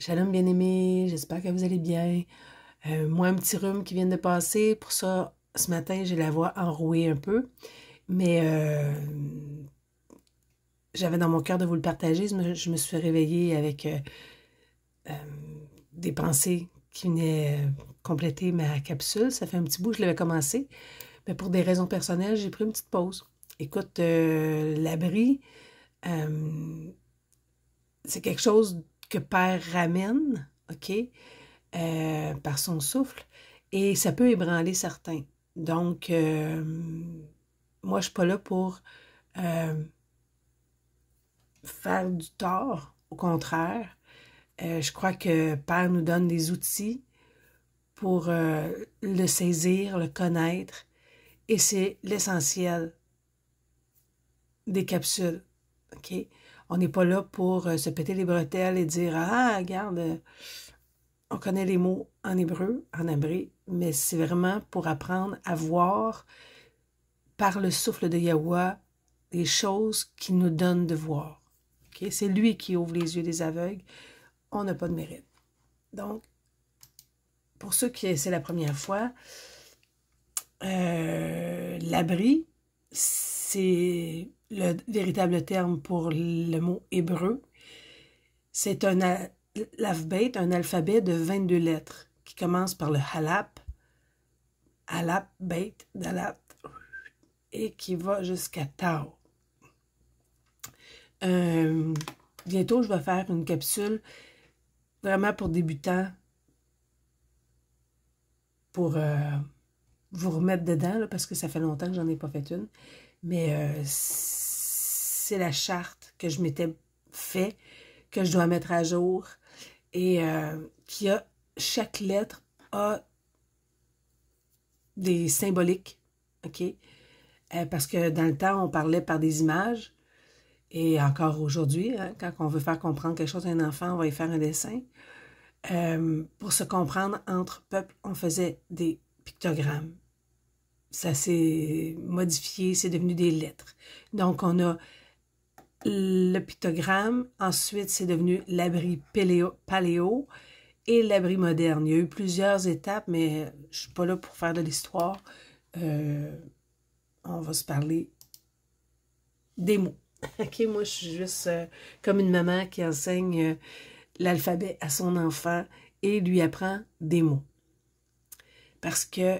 Shalom bien-aimés, j'espère que vous allez bien. Moi, un petit rhume qui vient de passer. Pour ça, ce matin, j'ai la voix enrouée un peu. Mais j'avais dans mon cœur de vous le partager. Je me suis réveillée avec euh, des pensées qui venaient compléter ma capsule. Ça fait un petit bout que je l'avais commencé. Mais pour des raisons personnelles, j'ai pris une petite pause. Écoute, l'abri, c'est quelque chose que Père ramène, OK? Par son souffle, et ça peut ébranler certains. Donc, moi, je ne suis pas là pour euh, faire du tort. Au contraire, je crois que Père nous donne des outils pour le saisir, le connaître, et c'est l'essentiel des capsules. OK? On n'est pas là pour se péter les bretelles et dire ah, regarde, on connaît les mots en hébreu, en hébreu, mais c'est vraiment pour apprendre à voir par le souffle de Yahweh les choses qu'il nous donne de voir. Okay? C'est lui qui ouvre les yeux des aveugles. On n'a pas de mérite. Donc, pour ceux qui c'est la première fois, l'abri, c'est le véritable terme pour le mot hébreu. C'est un alphabet, un alphabet de 22 lettres qui commence par le halap, halap, beit, dalat, et qui va jusqu'à tau. Bientôt, je vais faire une capsule vraiment pour débutants, pour vous remettre dedans, là, parce que ça fait longtemps que j'en ai pas fait une. Mais c'est la charte que je m'étais fait, que je dois mettre à jour, et chaque lettre a des symboliques, OK? Parce que dans le temps, on parlait par des images, et encore aujourd'hui, hein, quand on veut faire comprendre quelque chose à un enfant, on va y faire un dessin. Pour se comprendre entre peuples, on faisait des pictogrammes. Ça s'est modifié, c'est devenu des lettres. Donc, on a le pictogramme, ensuite, c'est devenu l'abri paléo et l'abri moderne. Il y a eu plusieurs étapes, mais je ne suis pas là pour faire de l'histoire. On va se parler des mots. OK, moi, je suis juste comme une maman qui enseigne l'alphabet à son enfant et lui apprend des mots. Parce que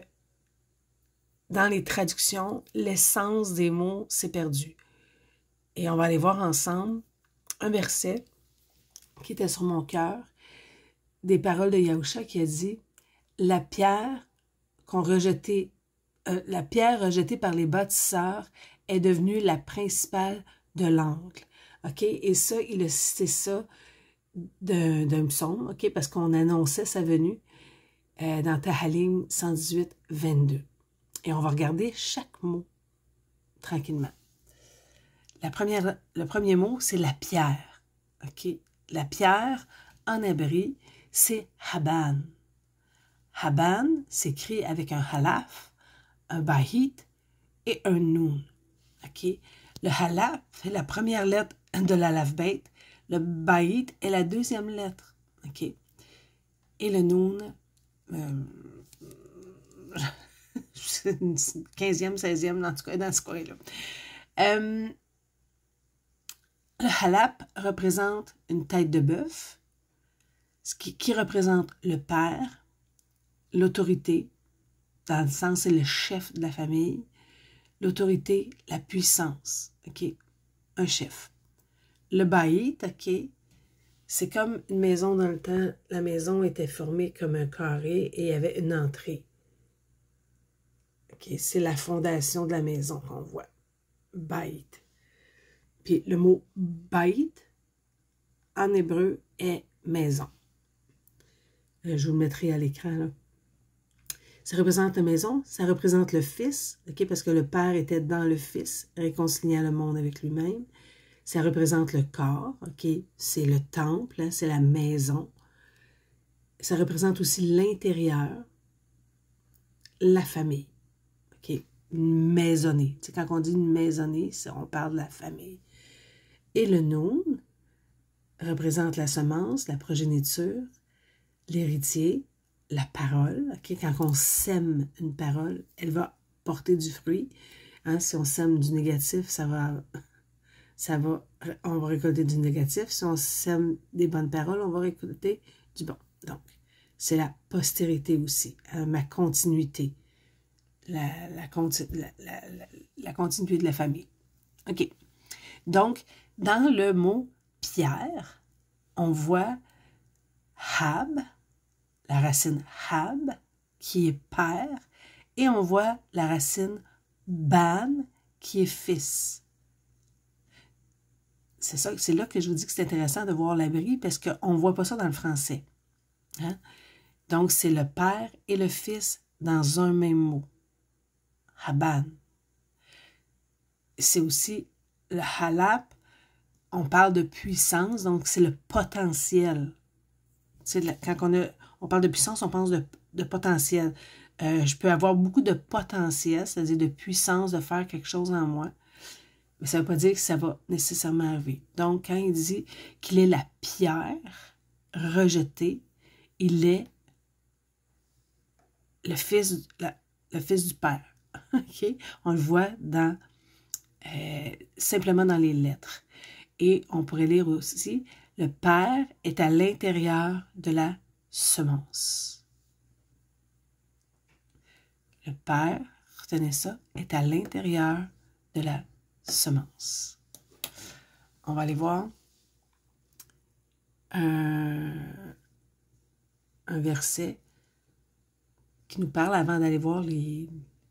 dans les traductions, l'essence des mots s'est perdue. Et on va aller voir ensemble un verset qui était sur mon cœur, des paroles de Yahusha qui a dit « La pierre rejetée par les bâtisseurs est devenue la principale de l'angle. » OK? Et ça, il a cité ça d'un psaume, OK? Parce qu'on annonçait sa venue dans Tahalim 118, 22. Et on va regarder chaque mot tranquillement. Le premier mot, c'est la pierre. OK? La pierre, en hébreu, c'est Haban. Haban s'écrit avec un halaf, un bahit et un noun. OK? Le halaf est la première lettre de l'alphabet. Le bahit est la deuxième lettre. OK? Et le noun, 15e, 16e, dans ce coin-là. Le halap représente une tête de bœuf, qui représente le père, l'autorité, dans le sens c'est le chef de la famille, l'autorité, la puissance, OK? Un chef. Le baït, OK? C'est comme une maison dans le temps. La maison était formée comme un carré et il y avait une entrée. OK? C'est la fondation de la maison qu'on voit. Baït. Puis le mot baït, en hébreu, est maison. Je vous le mettrai à l'écran, là. Ça représente la maison, ça représente le Fils, okay, parce que le Père était dans le Fils, réconciliant le monde avec lui-même. Ça représente le corps, okay, c'est le temple, hein, c'est la maison. Ça représente aussi l'intérieur, la famille. Okay, une maisonnée. Tu sais, quand on dit une maisonnée, on parle de la famille. Et le noun représente la semence, la progéniture, l'héritier, la parole. Okay? Quand on sème une parole, elle va porter du fruit. Hein? Si on sème du négatif, on va récolter du négatif. Si on sème des bonnes paroles, on va récolter du bon. Donc, c'est la postérité aussi, hein? Ma continuité, la continuité de la famille. OK. Donc, dans le mot Pierre, on voit Hab, la racine Hab, qui est père, et on voit la racine Ban, qui est fils. C'est là que je vous dis que c'est intéressant de voir l'abri, parce qu'on ne voit pas ça dans le français. Hein? Donc, c'est le père et le fils dans un même mot. Haban. C'est aussi le halap. On parle de puissance, donc c'est le potentiel. Quand on parle de puissance, on pense de potentiel. Je peux avoir beaucoup de potentiel, c'est-à-dire de puissance de faire quelque chose en moi, mais ça ne veut pas dire que ça va nécessairement arriver. Donc, quand il dit qu'il est la pierre rejetée, il est le fils du Père. Okay? On le voit simplement dans les lettres. Et on pourrait lire aussi, le Père est à l'intérieur de la semence. Le Père, retenez ça, est à l'intérieur de la semence. On va aller voir un verset qui nous parle avant d'aller voir les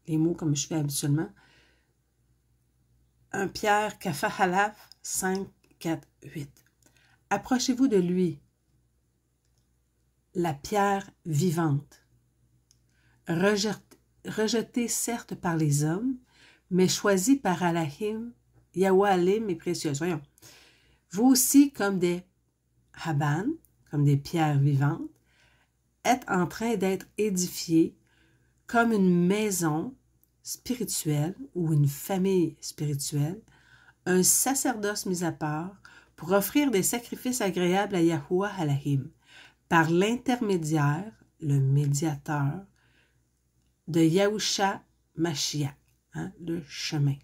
mots comme je fais habituellement. 1 Pierre, Kafa Halaf, 5, 4, 8. Approchez-vous de lui, la pierre vivante, rejetée certes par les hommes, mais choisie par Alahim, Yahweh Alim et précieuse. Voyons. Vous aussi, comme des Haban, comme des pierres vivantes, êtes en train d'être édifiés comme une maison spirituelle ou une famille spirituelle, un sacerdoce mis à part pour offrir des sacrifices agréables à Yahuwah Alahim par l'intermédiaire, le médiateur, de Yahusha Mashiach, hein, le chemin.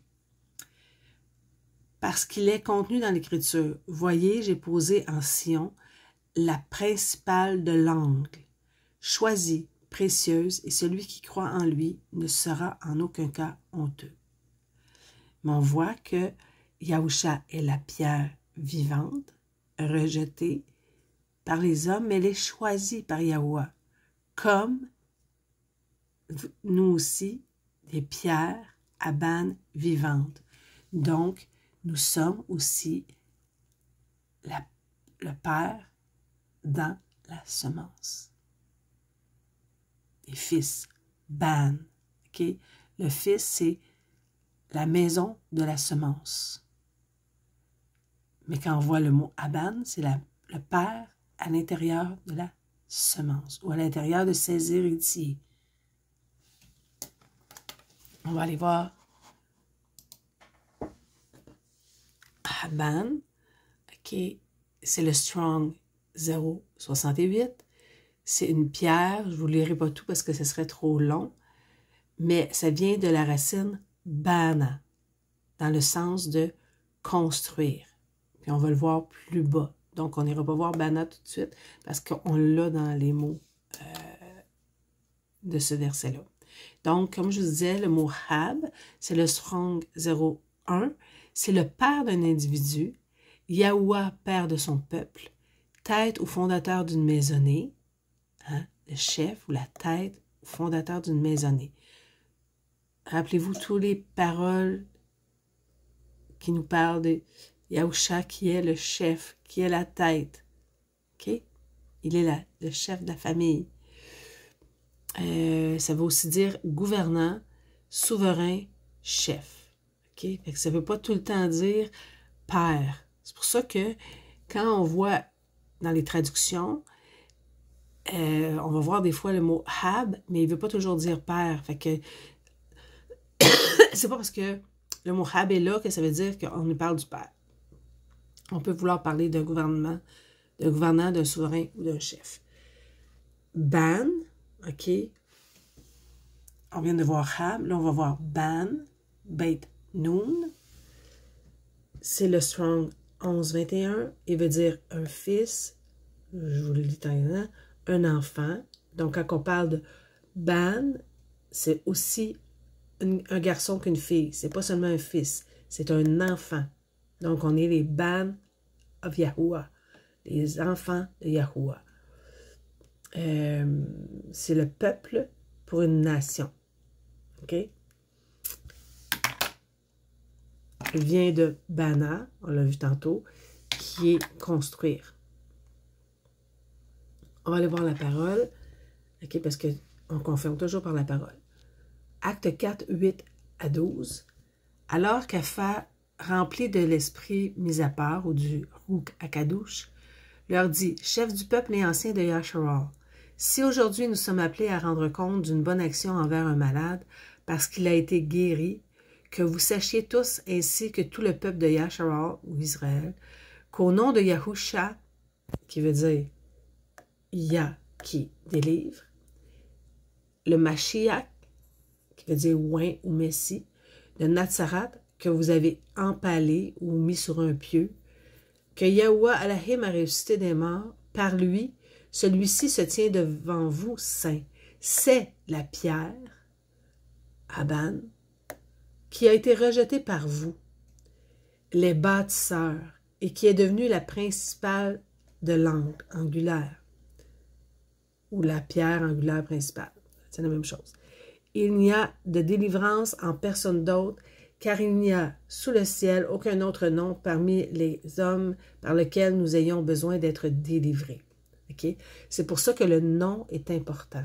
Parce qu'il est contenu dans l'Écriture. Voyez, j'ai posé en Sion la principale de l'angle, choisie, précieuse, et celui qui croit en lui ne sera en aucun cas honteux. Mais on voit que Yahusha est la pierre vivante, rejetée par les hommes, mais elle est choisie par Yahuwah, comme nous aussi, des pierres Haban vivantes. Donc, nous sommes aussi le Père dans la semence. Les fils, Ban. Okay? Le fils, c'est la maison de la semence. Mais quand on voit le mot Haban, c'est le Père à l'intérieur de la semence ou à l'intérieur de ses héritiers. On va aller voir Haban. Okay. C'est le Strong 068. C'est une pierre, je ne vous lirai pas tout parce que ce serait trop long, mais ça vient de la racine bana, dans le sens de construire. Puis on va le voir plus bas. Donc, on n'ira pas voir bana tout de suite parce qu'on l'a dans les mots de ce verset-là. Donc, comme je vous disais, le mot Hab, c'est le Strong 01, c'est le père d'un individu, Yahuwah, père de son peuple, tête ou fondateur d'une maisonnée, hein, le chef ou la tête ou fondateur d'une maisonnée. Rappelez-vous toutes les paroles qui nous parlent de Yahusha qui est le chef, qui est la tête. Okay? Il est le chef de la famille. Ça veut aussi dire gouvernant, souverain, chef. Okay? Fait que ça ne veut pas tout le temps dire père. C'est pour ça que quand on voit dans les traductions, on va voir des fois le mot Hab, mais il ne veut pas toujours dire père. Fait que c'est pas parce que le mot Hab est là que ça veut dire qu'on nous parle du père. On peut vouloir parler d'un gouvernement d'un gouverneur, d'un souverain ou d'un chef. Ban, OK? On vient de voir Hab, là on va voir Ban, Beit Noun. C'est le Strong 11-21 et veut dire un fils, je vous le lis dans un enfant. Donc quand on parle de Ban, c'est aussi un garçon qu'une fille. C'est pas seulement un fils, c'est un enfant. Donc on est les Ban of Yahuwah, les enfants de Yahuwah. C'est le peuple pour une nation. OK? Il vient de Bana, on l'a vu tantôt, qui est construire. On va aller voir la parole, OK, parce qu'on confirme toujours par la parole. Acte 4, 8 à 12. Alors qu'Apha, rempli de l'esprit mis à part, ou du Rouk Akadouche, leur dit, chef du peuple et ancien de Yasharal, si aujourd'hui nous sommes appelés à rendre compte d'une bonne action envers un malade, parce qu'il a été guéri, que vous sachiez tous, ainsi que tout le peuple de Yasharal, ou Israël, qu'au nom de Yahusha, qui veut dire Yah qui délivre, le Mashiach, qui veut dire oint ou Messie, de Nazareth, que vous avez empalé ou mis sur un pieu, que Yahuwah Alahim a ressuscité des morts, par lui, celui-ci se tient devant vous saint. C'est la pierre, Aban, qui a été rejetée par vous, les bâtisseurs, et qui est devenue la principale de l'angle angulaire, ou la pierre angulaire principale. C'est la même chose. Il n'y a de délivrance en personne d'autre, car il n'y a sous le ciel aucun autre nom parmi les hommes par lequel nous ayons besoin d'être délivrés. Okay? C'est pour ça que le nom est important.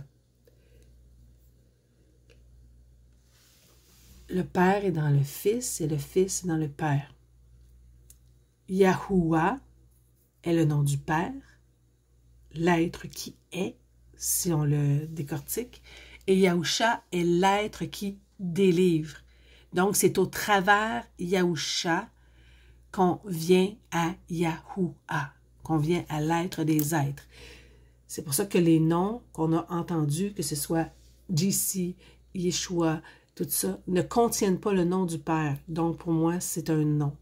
Le Père est dans le Fils et le Fils est dans le Père. Yahuwah est le nom du Père, l'être qui est, si on le décortique, et Yahusha est l'être qui délivre. Donc, c'est au travers Yahusha qu'on vient à Yahuwah, qu'on vient à l'être des êtres. C'est pour ça que les noms qu'on a entendus, que ce soit JC, Yeshua, tout ça, ne contiennent pas le nom du Père. Donc, pour moi, c'est un nom.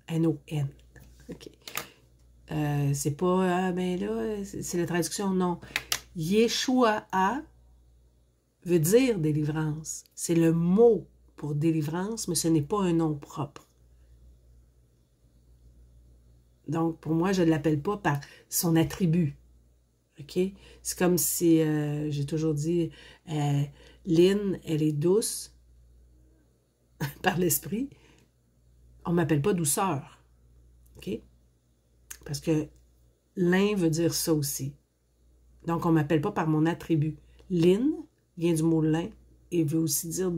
N-O-N. OK. C'est pas, ben là, c'est la traduction, non. Yeshua veut dire délivrance. C'est le mot pour délivrance, mais ce n'est pas un nom propre. Donc, pour moi, je ne l'appelle pas par son attribut. OK? C'est comme si, j'ai toujours dit, Lynn, elle est douce par l'esprit. On ne m'appelle pas douceur. OK? Parce que lin veut dire ça aussi. Donc, on ne m'appelle pas par mon attribut. Lynn vient du mot lin et veut aussi dire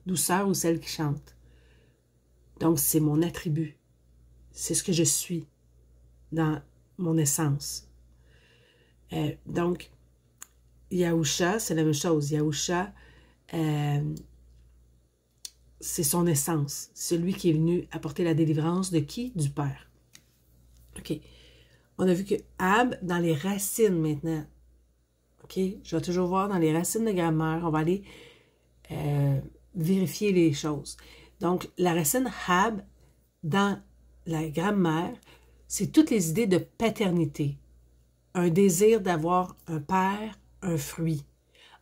douceur ou celle qui chante. Donc, c'est mon attribut. C'est ce que je suis dans mon essence. Donc, Yahusha, c'est la même chose. Yahusha, c'est son essence. Celui qui est venu apporter la délivrance de qui? Du Père. OK. On a vu que Ab, dans les racines maintenant. OK? Je vais toujours voir dans les racines de grammaire. On va aller vérifier les choses. Donc, la racine Hab, dans la grammaire, c'est toutes les idées de paternité. Un désir d'avoir un père, un fruit.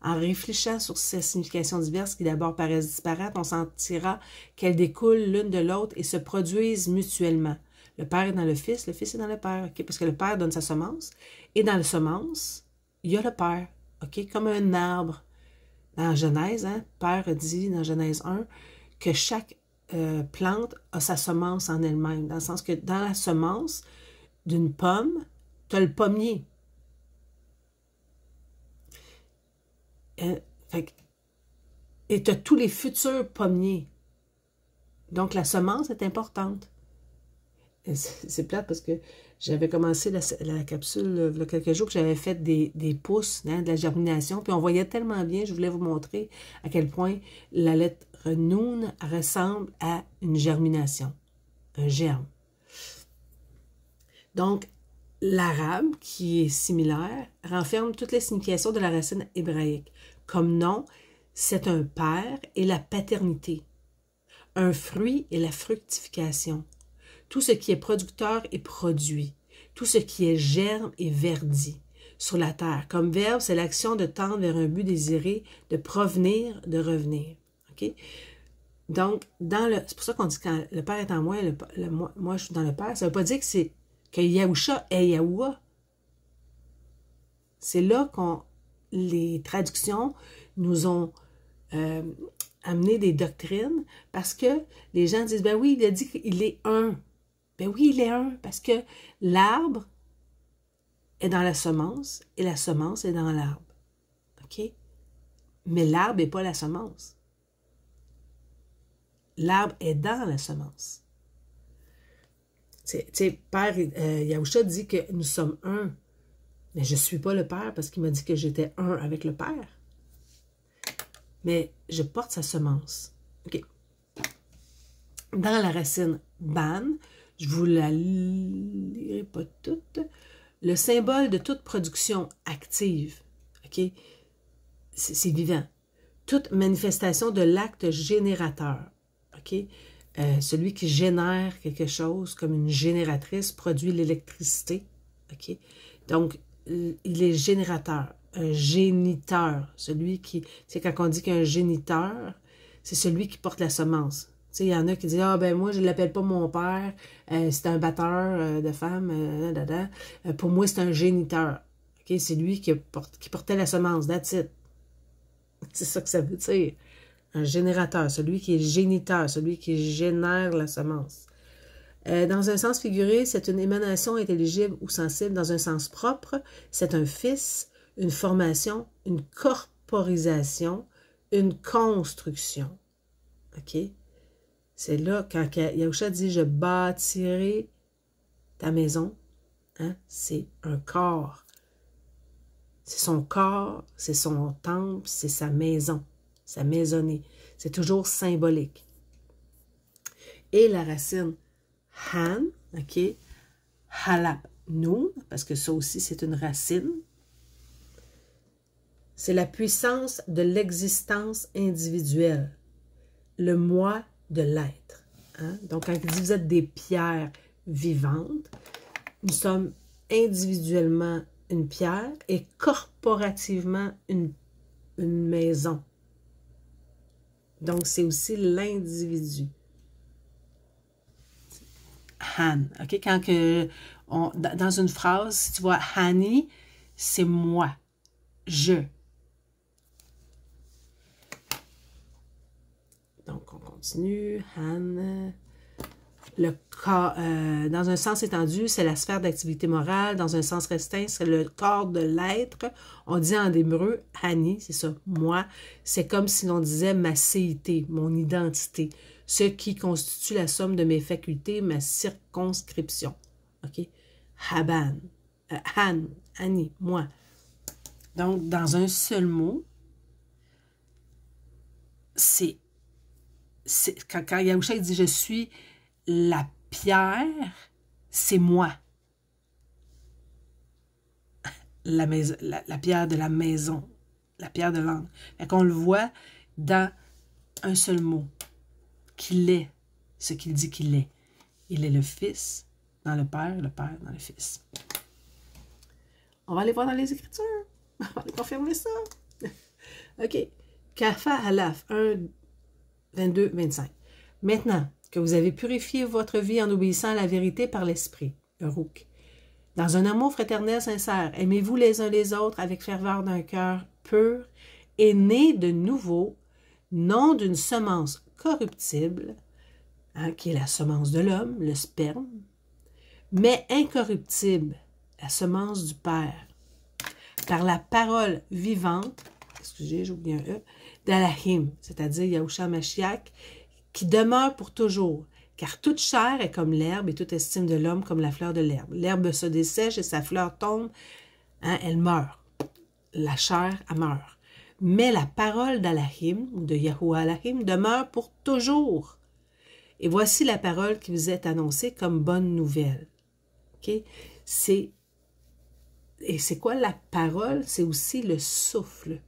En réfléchissant sur ces significations diverses qui d'abord paraissent disparates, on sentira qu'elles découlent l'une de l'autre et se produisent mutuellement. Le Père est dans le Fils est dans le Père, okay? Parce que le Père donne sa semence, et dans la semence, il y a le Père, okay? Comme un arbre. Dans Genèse, hein, Père dit dans Genèse 1 que chaque plante a sa semence en elle-même, dans le sens que dans la semence d'une pomme, tu as le pommier. Et tu as tous les futurs pommiers. Donc, la semence est importante. C'est plate parce que j'avais commencé la capsule il y a quelques jours, que j'avais fait des pousses, hein, de la germination, puis on voyait tellement bien, je voulais vous montrer à quel point la lettre Noun ressemble à une germination, un germe. Donc, l'arabe, qui est similaire, renferme toutes les significations de la racine hébraïque. Comme nom, c'est un père et la paternité, un fruit et la fructification. Tout ce qui est producteur est produit, tout ce qui est germe est verdi sur la terre. Comme verbe, c'est l'action de tendre vers un but désiré, de provenir, de revenir. Okay? Donc, c'est pour ça qu'on dit quand le Père est en moi, moi je suis dans le Père, ça ne veut pas dire que Yahusha est Yahuwah. C'est là les traductions nous ont amené des doctrines parce que les gens disent, ben oui, il a dit qu'il est un. Ben oui, il est un, parce que l'arbre est dans la semence et la semence est dans l'arbre. OK? Mais l'arbre n'est pas la semence. L'arbre est dans la semence. Tu sais, Père, Yahusha dit que nous sommes un. Mais je ne suis pas le Père parce qu'il m'a dit que j'étais un avec le Père. Mais je porte sa semence. OK. Dans la racine ban, je vous la lirai pas toute, le symbole de toute production active. OK? C'est vivant. Toute manifestation de l'acte générateur. OK? Celui qui génère quelque chose, comme une génératrice, produit l'électricité. OK? Donc, il est générateur, un géniteur. Celui qui, c'est quand on dit qu'un géniteur, c'est celui qui porte la semence. Tu sais, il y en a qui disent, ah ben moi, je ne l'appelle pas mon père, c'est un batteur de femmes, pour moi, c'est un géniteur. OK? C'est lui qui portait la semence, that's it. C'est ça que ça veut dire. Un générateur, celui qui est géniteur, celui qui génère la semence. Dans un sens figuré, c'est une émanation intelligible ou sensible. Dans un sens propre, c'est un fils, une formation, une corporisation, une construction. OK? C'est là, quand Yahusha dit « Je bâtirai ta maison hein, », c'est un corps. C'est son corps, c'est son temple, c'est sa maison, sa maisonnée. C'est toujours symbolique. Et la racine Han, OK, Halap Noun, parce que ça aussi c'est une racine, c'est la puissance de l'existence individuelle, le moi de l'être. Hein? Donc, quand il dit vous êtes des pierres vivantes, nous sommes individuellement une pierre et corporativement une maison. Donc, c'est aussi l'individu. Han, OK? Quand dans une phrase, si tu vois Hani, c'est moi, je. Donc, on continue. Han. Le corps, dans un sens étendu, c'est la sphère d'activité morale. Dans un sens restreint, c'est le corps de l'être. On dit en hébreu, Hani, c'est ça, moi. C'est comme si l'on disait ma céité, mon identité. Ce qui constitue la somme de mes facultés, ma circonscription. OK? Haban. Han, Hani, moi. Donc, dans un seul mot, c'est quand Yahusha dit « Je suis la pierre, c'est moi. » La pierre de la maison, la pierre de l'angle. Fait qu'on le voit dans un seul mot, qu'il est ce qu'il dit qu'il est. Il est le Fils dans le Père dans le Fils. On va aller voir dans les Écritures. On va aller confirmer ça. OK. Kafa Alaf 1, 22, 25. Maintenant que vous avez purifié votre vie en obéissant à la vérité par l'Esprit, Rouk, dans un amour fraternel sincère, aimez-vous les uns les autres avec ferveur d'un cœur pur et né de nouveau, non d'une semence corruptible, hein, qui est la semence de l'homme, le sperme, mais incorruptible, la semence du Père, par la parole vivante, excusez, j'ai oublié un E, d'Alahim, c'est-à-dire Yahusha Mashiach, qui demeure pour toujours, car toute chair est comme l'herbe et toute estime de l'homme comme la fleur de l'herbe. L'herbe se dessèche et sa fleur tombe, hein, elle meurt. La chair, elle meurt. Mais la parole d'Alahim, ou de Yahuwah Alahim, demeure pour toujours. Et voici la parole qui vous est annoncée comme bonne nouvelle. Okay? C'est Et c'est quoi la parole? C'est aussi le souffle.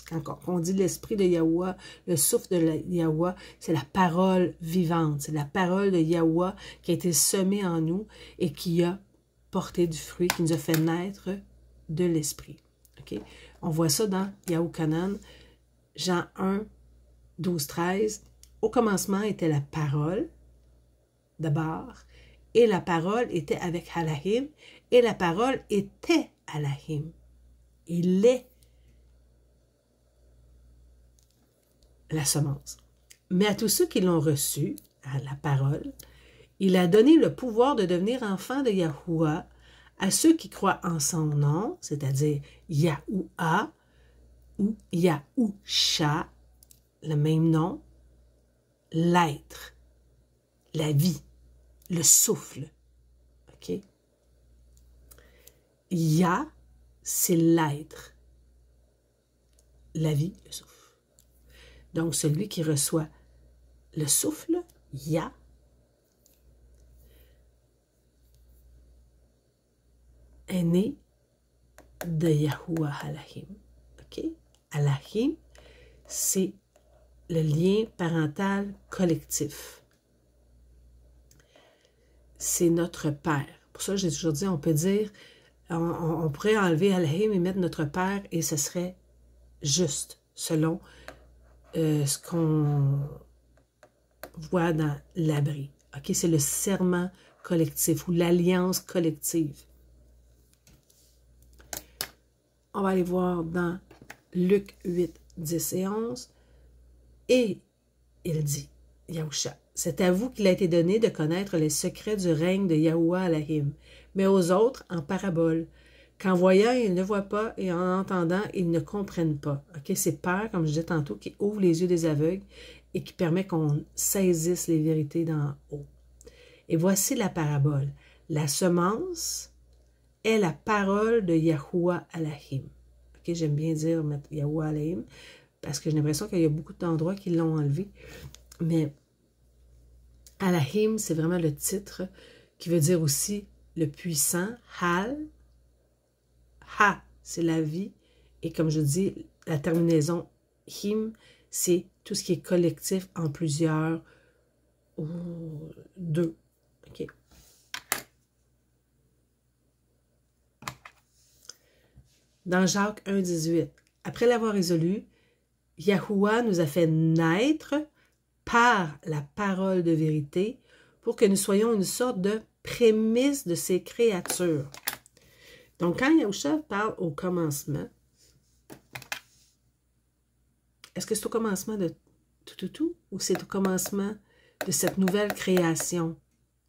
Quand on dit l'esprit de Yahweh, le souffle de Yahweh, c'est la parole vivante. C'est la parole de Yahweh qui a été semée en nous et qui a porté du fruit, qui nous a fait naître de l'esprit. Okay? On voit ça dans Yahukanan, Jean 1, 12, 13. Au commencement était la parole, d'abord, et la parole était avec Halahim, et la parole était Halahim. Il est la semence. Mais à tous ceux qui l'ont reçu, à la parole, il a donné le pouvoir de devenir enfants de Yahuwah à ceux qui croient en son nom, c'est-à-dire Yahuwah ou Yahusha, le même nom, l'être, la vie, le souffle. OK? Yah, c'est l'être, la vie, le souffle. Donc, celui qui reçoit le souffle, Yah, est né de Yahuwah Halahim. OK? Halahim, c'est le lien parental collectif. C'est notre père. Pour ça, j'ai toujours dit, on peut dire, on pourrait enlever Halahim et mettre notre père et ce serait juste, selon ce qu'on voit dans l'abri. OK? C'est le serment collectif ou l'alliance collective. On va aller voir dans Luc 8, 10 et 11. Et il dit, Yahusha, c'est à vous qu'il a été donné de connaître les secrets du règne de Yahuwah Halahim, mais aux autres en parabole, qu'en voyant, ils ne voient pas, et en entendant, ils ne comprennent pas. Okay? C'est peur, comme je disais tantôt, qui ouvre les yeux des aveugles et qui permet qu'on saisisse les vérités d'en haut. Et voici la parabole. La semence est la parole de Yahuwah Halahim. Okay? J'aime bien dire Yahuwah Halahim, parce que j'ai l'impression qu'il y a beaucoup d'endroits qui l'ont enlevé. Mais Halahim, c'est vraiment le titre qui veut dire aussi le puissant. Hal, Ha, c'est la vie. Et comme je dis, la terminaison Him, c'est tout ce qui est collectif en plusieurs ou deux. OK. Dans Jacques 1, 18, après l'avoir résolu, Yahuwah nous a fait naître par la parole de vérité pour que nous soyons une sorte de prémisse de ces créatures. Donc, quand Yahusha parle au commencement, est-ce que c'est au commencement de tout ou c'est au commencement de cette nouvelle création,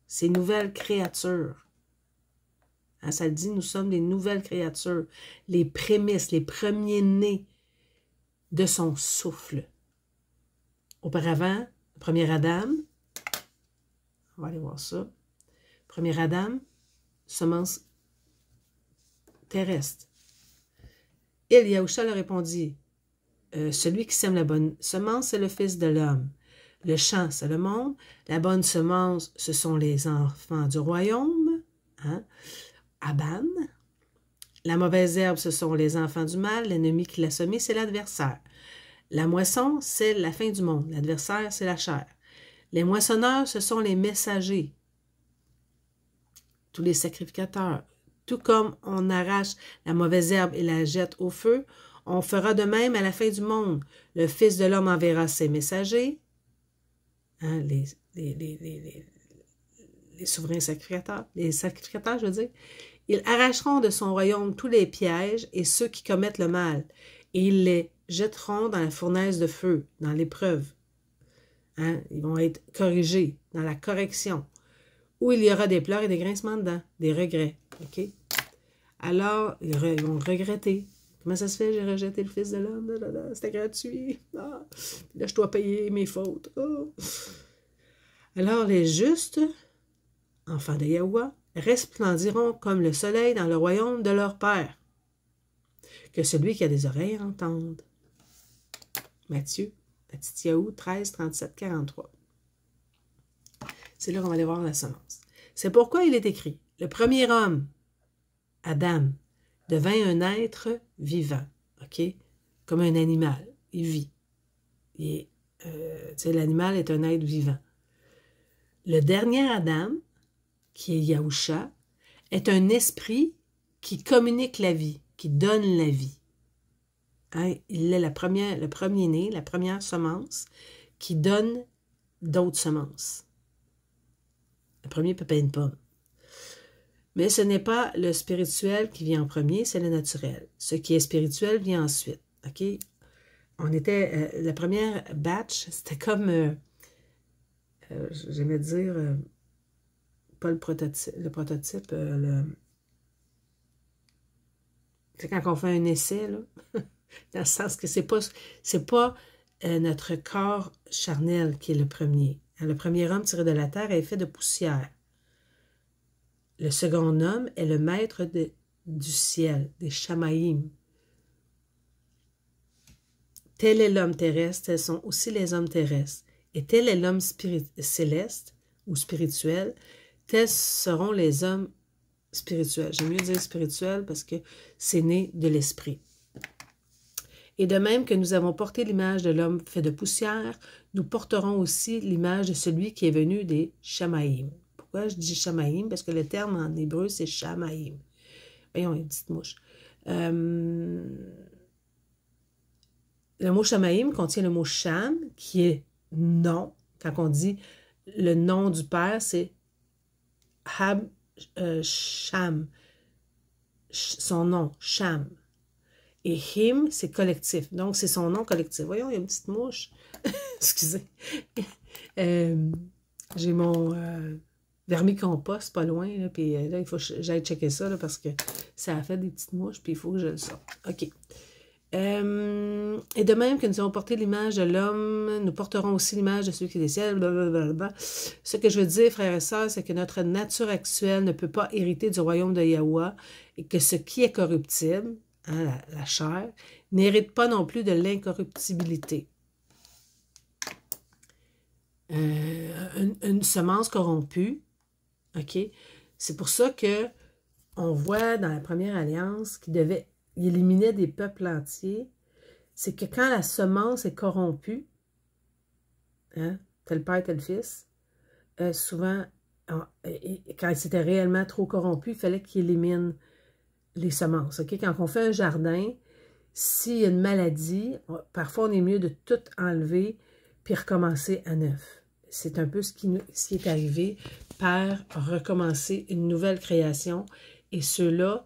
ces nouvelles créatures? Hein, ça le dit, nous sommes des nouvelles créatures, les prémices, les premiers-nés de son souffle. Auparavant, premier Adam, on va aller voir ça, premier Adam, semence terrestre. Il, Yahusha, leur répondit, celui qui sème la bonne semence, c'est le Fils de l'homme. Le champ, c'est le monde. La bonne semence, ce sont les enfants du royaume. Hein? Aban. La mauvaise herbe, ce sont les enfants du mal. L'ennemi qui l'a semé, c'est l'adversaire. La moisson, c'est la fin du monde. L'adversaire, c'est la chair. Les moissonneurs, ce sont les messagers. Tous les sacrificateurs. Tout comme on arrache la mauvaise herbe et la jette au feu, on fera de même à la fin du monde. Le Fils de l'homme enverra ses messagers, hein, les souverains sacrificateurs, les sacrificateurs, je veux dire, ils arracheront de son royaume tous les pièges et ceux qui commettent le mal, et ils les jetteront dans la fournaise de feu, dans l'épreuve. Hein, ils vont être corrigés dans la correction, où il y aura des pleurs et des grincements de dents, des regrets. OK? Alors, ils vont regretter. Comment ça se fait, j'ai rejeté le Fils de l'homme? C'était gratuit. Ah, là, je dois payer mes fautes. Oh. Alors, les justes, enfants de Yahuwah, resplendiront comme le soleil dans le royaume de leur Père. Que celui qui a des oreilles entende. Matthieu, Titiaou, 13, 37, 43. C'est là qu'on va aller voir la semence. C'est pourquoi il est écrit, le premier homme, Adam devint un être vivant, OK? Comme un animal, il vit. L'animal est un être vivant. Le dernier Adam, qui est Yahusha, est un esprit qui communique la vie, qui donne la vie. Hein? Il est le premier-né, la première semence qui donne d'autres semences. Le premier peut pas une pomme. Mais ce n'est pas le spirituel qui vient en premier, c'est le naturel. Ce qui est spirituel vient ensuite. OK? On était... la première batch, c'était comme... j'aimais dire... pas le prototype, c'est quand on fait un essai, là, dans le sens que c'est pas notre corps charnel qui est le premier. Le premier homme tiré de la terre est fait de poussière. Le second homme est le maître du ciel, des Shamaïm. Tel est l'homme terrestre, tels sont aussi les hommes terrestres. Et tel est l'homme céleste ou spirituel, tels seront les hommes spirituels. J'aime mieux dire spirituel parce que c'est né de l'esprit. Et de même que nous avons porté l'image de l'homme fait de poussière, nous porterons aussi l'image de celui qui est venu des Shamaïm. Pourquoi je dis Shamaïm? Parce que le terme en hébreu, c'est Shamaïm. Voyons, une petite mouche. Le mot Shamaïm contient le mot Sham, qui est nom. Quand on dit le nom du Père, c'est Sham. Son nom, Sham. Et Him, c'est collectif. Donc, c'est son nom collectif. Voyons, il y a une petite mouche. Excusez. J'ai mon vermicompost pas loin. Là, puis là, il faut que j'aille checker ça là, parce que ça a fait des petites mouches, puis il faut que je le sorte. OK. Et de même que nous avons porté l'image de l'homme, nous porterons aussi l'image de celui qui est des ciels, blablabla. Ce que je veux dire, frères et sœurs, c'est que notre nature actuelle ne peut pas hériter du royaume de Yahweh et que ce qui est corruptible, hein, la chair, n'hérite pas non plus de l'incorruptibilité. Une semence corrompue, OK? C'est pour ça que on voit dans la première alliance qu'il devait éliminer des peuples entiers, c'est que quand la semence est corrompue, hein, tel père, tel fils, souvent, quand c'était réellement trop corrompu, il fallait qu'il élimine les semences. Okay? Quand on fait un jardin, s'il y a une maladie, parfois on est mieux de tout enlever puis recommencer à neuf. C'est un peu ce qui est arrivé par recommencer une nouvelle création et ceux-là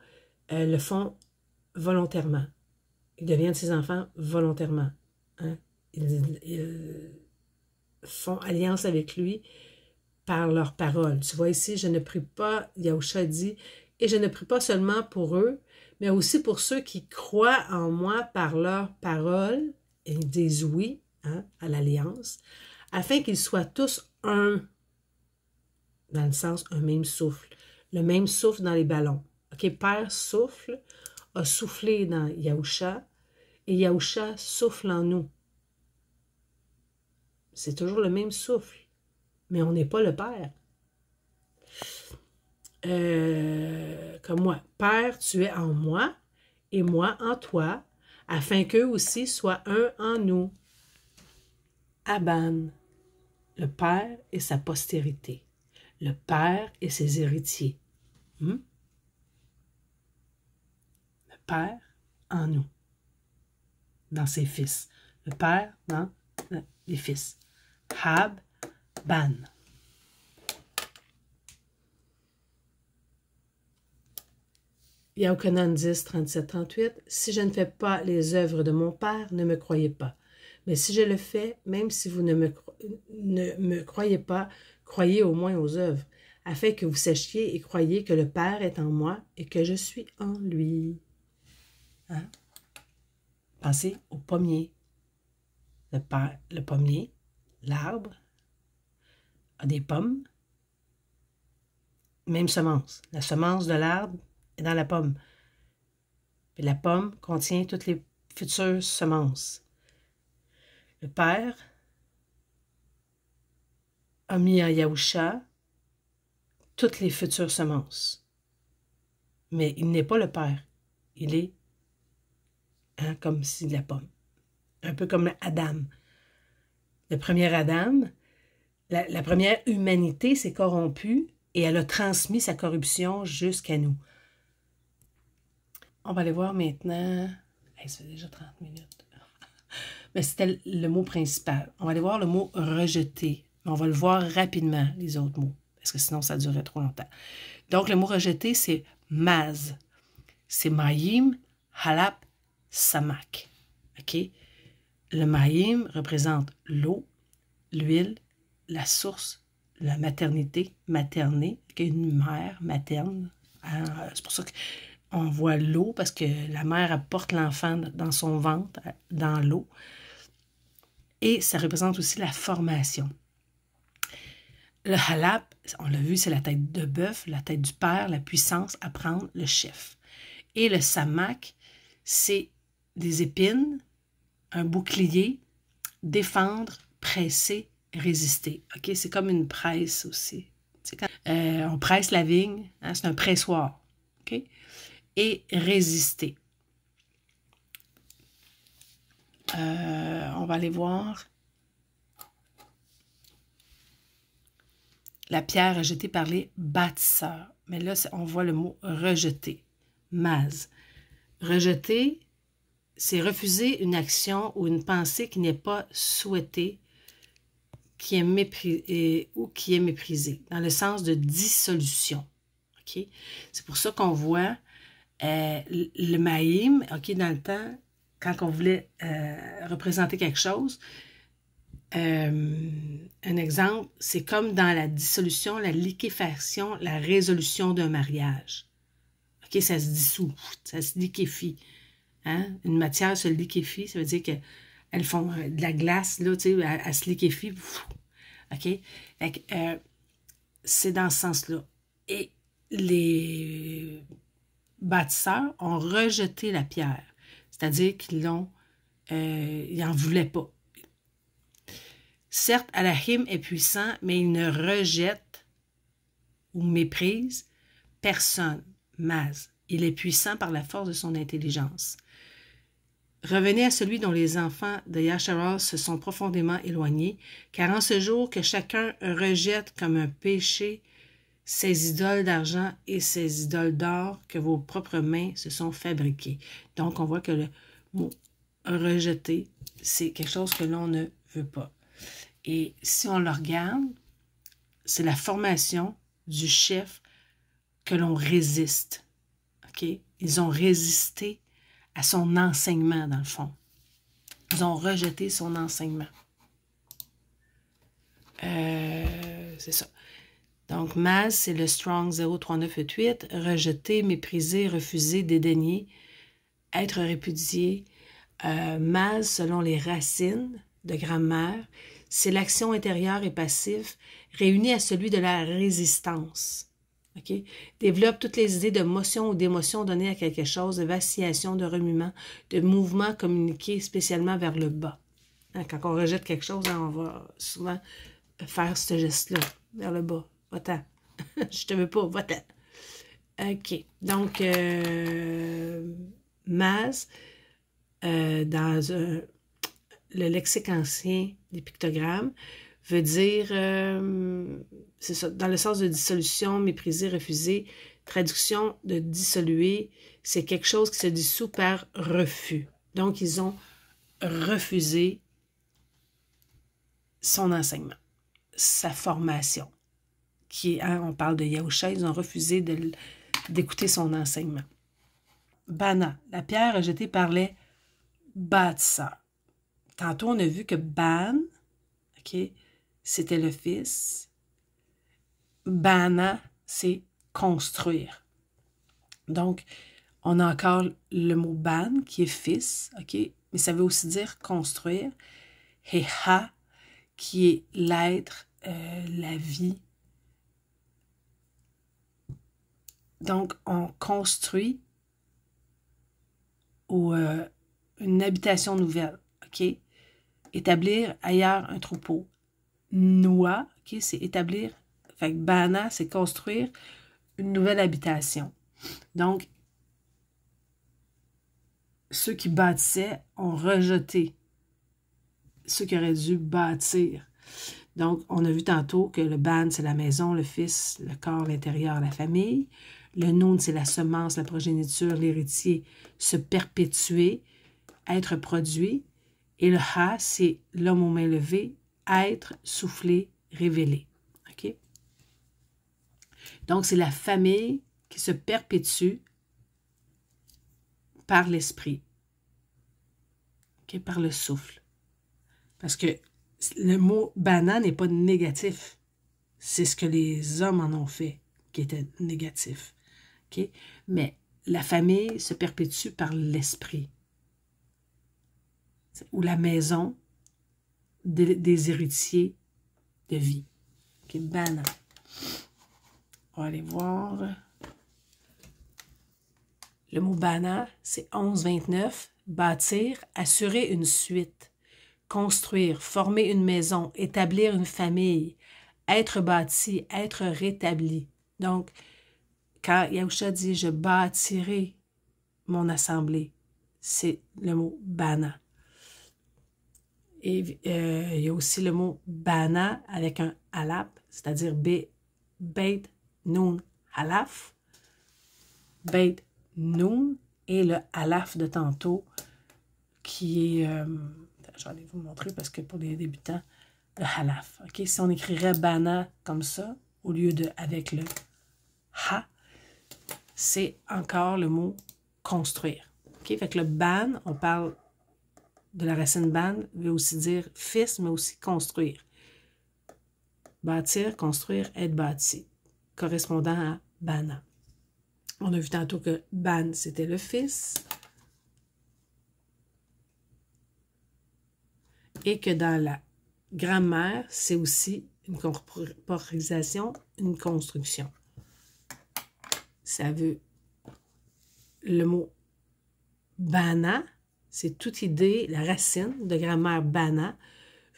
le font volontairement. Ils deviennent ses enfants volontairement. Hein? Ils font alliance avec lui par leurs paroles. Tu vois ici, je ne prie pas, Yahusha dit, et je ne prie pas seulement pour eux, mais aussi pour ceux qui croient en moi par leurs paroles, et ils disent oui, hein, à l'alliance, afin qu'ils soient tous un, dans le sens un même souffle, le même souffle dans les ballons. OK, Père souffle, a soufflé dans Yahusha, et Yahusha souffle en nous. C'est toujours le même souffle, mais on n'est pas le Père. Comme moi, Père, tu es en moi, et moi en toi, afin qu'eux aussi soient un en nous. Aban, le Père et sa postérité, le Père et ses héritiers. Le Père en nous, dans ses fils. Le Père dans les fils. Hab, Ban. Yahukanan 10, 37, 38. Si je ne fais pas les œuvres de mon Père, ne me croyez pas. Mais si je le fais, même si vous ne me croyez pas, croyez au moins aux œuvres, afin que vous sachiez et croyiez que le Père est en moi et que je suis en lui. Hein? Pensez au pommier. Le pommier, l'arbre, a des pommes, même semence. La semence de l'arbre est dans la pomme. Puis la pomme contient toutes les futures semences. Le Père a mis en Yahusha toutes les futures semences. mais il n'est pas le père. Il est comme si la pomme. Un peu comme Adam. Le premier Adam, la première humanité s'est corrompue et elle a transmis sa corruption jusqu'à nous. On va aller voir maintenant. Hey, ça fait déjà 30 minutes. Mais c'était le mot principal. On va aller voir le mot rejeter. On va le voir rapidement, les autres mots, parce que sinon ça durerait trop longtemps. Donc, le mot rejeter, c'est maz. C'est mayim, halap, samak. OK? Le mayim représente l'eau, l'huile, la source, la maternité, materner, une mère materne. C'est pour ça qu'on voit l'eau, parce que la mère apporte l'enfant dans son ventre, dans l'eau. Et ça représente aussi la formation. Le halap, on l'a vu, c'est la tête de bœuf, la tête du père, la puissance, apprendre, le chef. Et le samak, c'est des épines, un bouclier, défendre, presser, résister. OK? C'est comme une presse aussi. Quand, on presse la vigne, hein, c'est un pressoir. OK? Et résister. On va aller voir. La pierre rejetée par les bâtisseurs. Mais là, on voit le mot rejeter. Maz. Rejeter, c'est refuser une action ou une pensée qui n'est pas souhaitée, qui est ou qui est méprisée, dans le sens de dissolution. Okay? C'est pour ça qu'on voit le maïm, okay, dans le temps, quand on voulait représenter quelque chose. Un exemple, c'est comme dans la dissolution, la liquéfaction, la résolution d'un mariage. OK, ça se dissout, ça se liquéfie. Hein? Une matière se liquéfie, ça veut dire qu'elles font de la glace, là, tu sais, elle se liquéfie. OK? C'est dans ce sens-là. Et les bâtisseurs ont rejeté la pierre, c'est-à-dire qu'ils ils n'en voulaient pas. Certes, Elohim est puissant, mais il ne rejette ou méprise personne. Maz. Il est puissant par la force de son intelligence. Revenez à celui dont les enfants de Yasharal se sont profondément éloignés, car en ce jour que chacun rejette comme un péché ces idoles d'argent et ces idoles d'or que vos propres mains se sont fabriquées. Donc, on voit que le mot rejeter, c'est quelque chose que l'on ne veut pas. Et si on le regarde, c'est la formation du chef que l'on résiste. Okay? Ils ont résisté à son enseignement, dans le fond. Ils ont rejeté son enseignement. C'est ça. Donc, Maz, c'est le Strong 03988. Rejeter, mépriser, refuser, dédaigner, être répudié. Maz, selon les racines de grammaire, c'est l'action intérieure et passive réunie à celui de la résistance. Okay? Développe toutes les idées de motion ou d'émotion données à quelque chose, de vacillation, de remuement, de mouvement communiqué spécialement vers le bas. Hein, quand on rejette quelque chose, hein, on va souvent faire ce geste-là, vers le bas. Va-t'en. Je te veux pas, va-t'en. OK. Donc, Maz, dans le lexique ancien des pictogrammes, veut dire, c'est ça, dans le sens de dissolution, mépriser, refuser. Traduction de dissoluer, c'est quelque chose qui se dissout par refus. Donc, ils ont refusé son enseignement, sa formation. Qui est, hein, on parle de Yahusha, ils ont refusé d'écouter son enseignement. Bana, la pierre rejetée par les bâtisseurs. Tantôt, on a vu que Ban, okay, c'était le fils. Bana, c'est construire. Donc, on a encore le mot Ban, qui est fils, okay, mais ça veut aussi dire construire. Et Ha, qui est l'être, la vie. Donc, on construit une habitation nouvelle, OK? Établir ailleurs un troupeau. OK, c'est établir. Fait que Bana, c'est construire une nouvelle habitation. Donc, ceux qui bâtissaient ont rejeté ceux qui auraient dû bâtir. Donc, on a vu tantôt que le ban, c'est la maison, le fils, le corps, l'intérieur, la famille. Le noun, c'est la semence, la progéniture, l'héritier, se perpétuer, être produit. Et le ha, c'est l'homme aux mains levées, être, soufflé, révélé. OK? Donc, c'est la famille qui se perpétue par l'esprit, okay? Par le souffle. Parce que le mot bana n'est pas négatif. C'est ce que les hommes en ont fait qui était négatif. Okay? Mais la famille se perpétue par l'esprit. Ou la maison des héritiers de vie. Okay? Bana. On va aller voir. Le mot bana, c'est 11-29. Bâtir, assurer une suite. Construire, former une maison, établir une famille, être bâti, être rétabli. Donc, quand Yahusha dit « je bâtirai mon assemblée », c'est le mot « bana ». Et il y a aussi le mot « bana » avec un « alap », c'est-à-dire « beit nun alaf ». « Beit nun » et le « alaf » de tantôt, qui est... je vais aller vous montrer parce que pour les débutants, le halaf. Okay? Si on écrirait bana comme ça, au lieu de avec le ha, c'est encore le mot construire. Okay? Fait que le ban, on parle de la racine ban, veut aussi dire fils, mais aussi construire. Bâtir, construire, être bâti, correspondant à bana. On a vu tantôt que ban, c'était le fils. Et que dans la grammaire, c'est aussi une corporisation, une construction. Ça veut... Le mot bana, c'est toute idée, la racine de grammaire bana,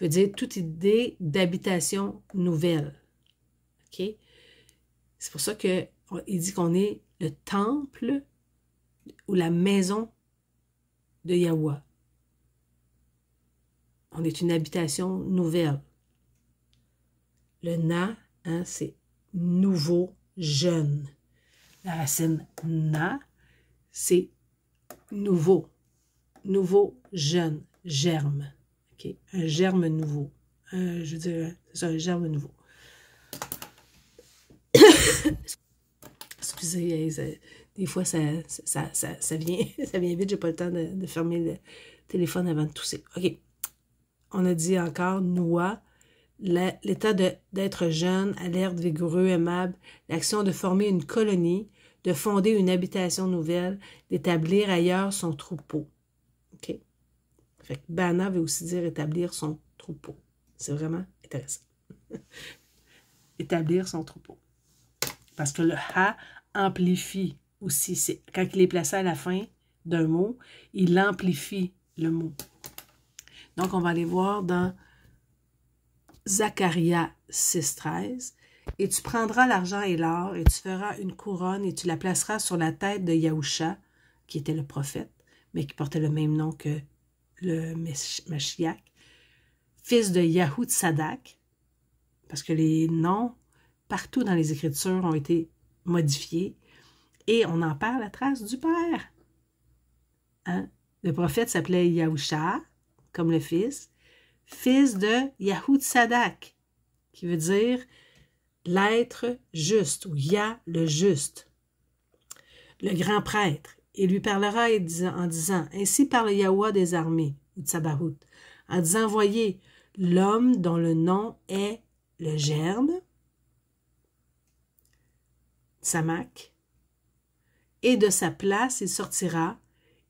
veut dire toute idée d'habitation nouvelle. OK? C'est pour ça qu'il dit qu'on est le temple ou la maison de Yahweh. On est une habitation nouvelle. Le na, hein, c'est nouveau, jeune. La racine na, c'est nouveau. Nouveau, jeune, germe. Okay? Un germe nouveau. Je veux dire, c'est ça, un germe nouveau. Excusez, des fois, ça vient, ça vient vite. J'ai pas le temps de fermer le téléphone avant de tousser. OK. On a dit encore, noua, l'état d'être jeune, alerte, vigoureux, aimable, l'action de former une colonie, de fonder une habitation nouvelle, d'établir ailleurs son troupeau. OK? Fait que Bana veut aussi dire établir son troupeau. C'est vraiment intéressant. Établir son troupeau. Parce que le ha amplifie aussi. Quand il est placé à la fin d'un mot, il amplifie le mot. Donc, on va aller voir dans Zacharia 6,13. « Et tu prendras l'argent et l'or, et tu feras une couronne, et tu la placeras sur la tête de Yahusha, qui était le prophète, mais qui portait le même nom que le Mashiach, fils de Yahoud Sadak, parce que les noms, partout dans les Écritures, ont été modifiés, et on en perd la trace du Père. Hein? Le prophète s'appelait Yahusha, comme le fils de Yahoud Sadak, qui veut dire l'être juste, ou Yah le juste, le grand prêtre, et lui parlera en disant, ainsi parle Yahweh des armées, ou Tsabaout, en disant, voyez, l'homme dont le nom est le germe, Samak, et de sa place il sortira,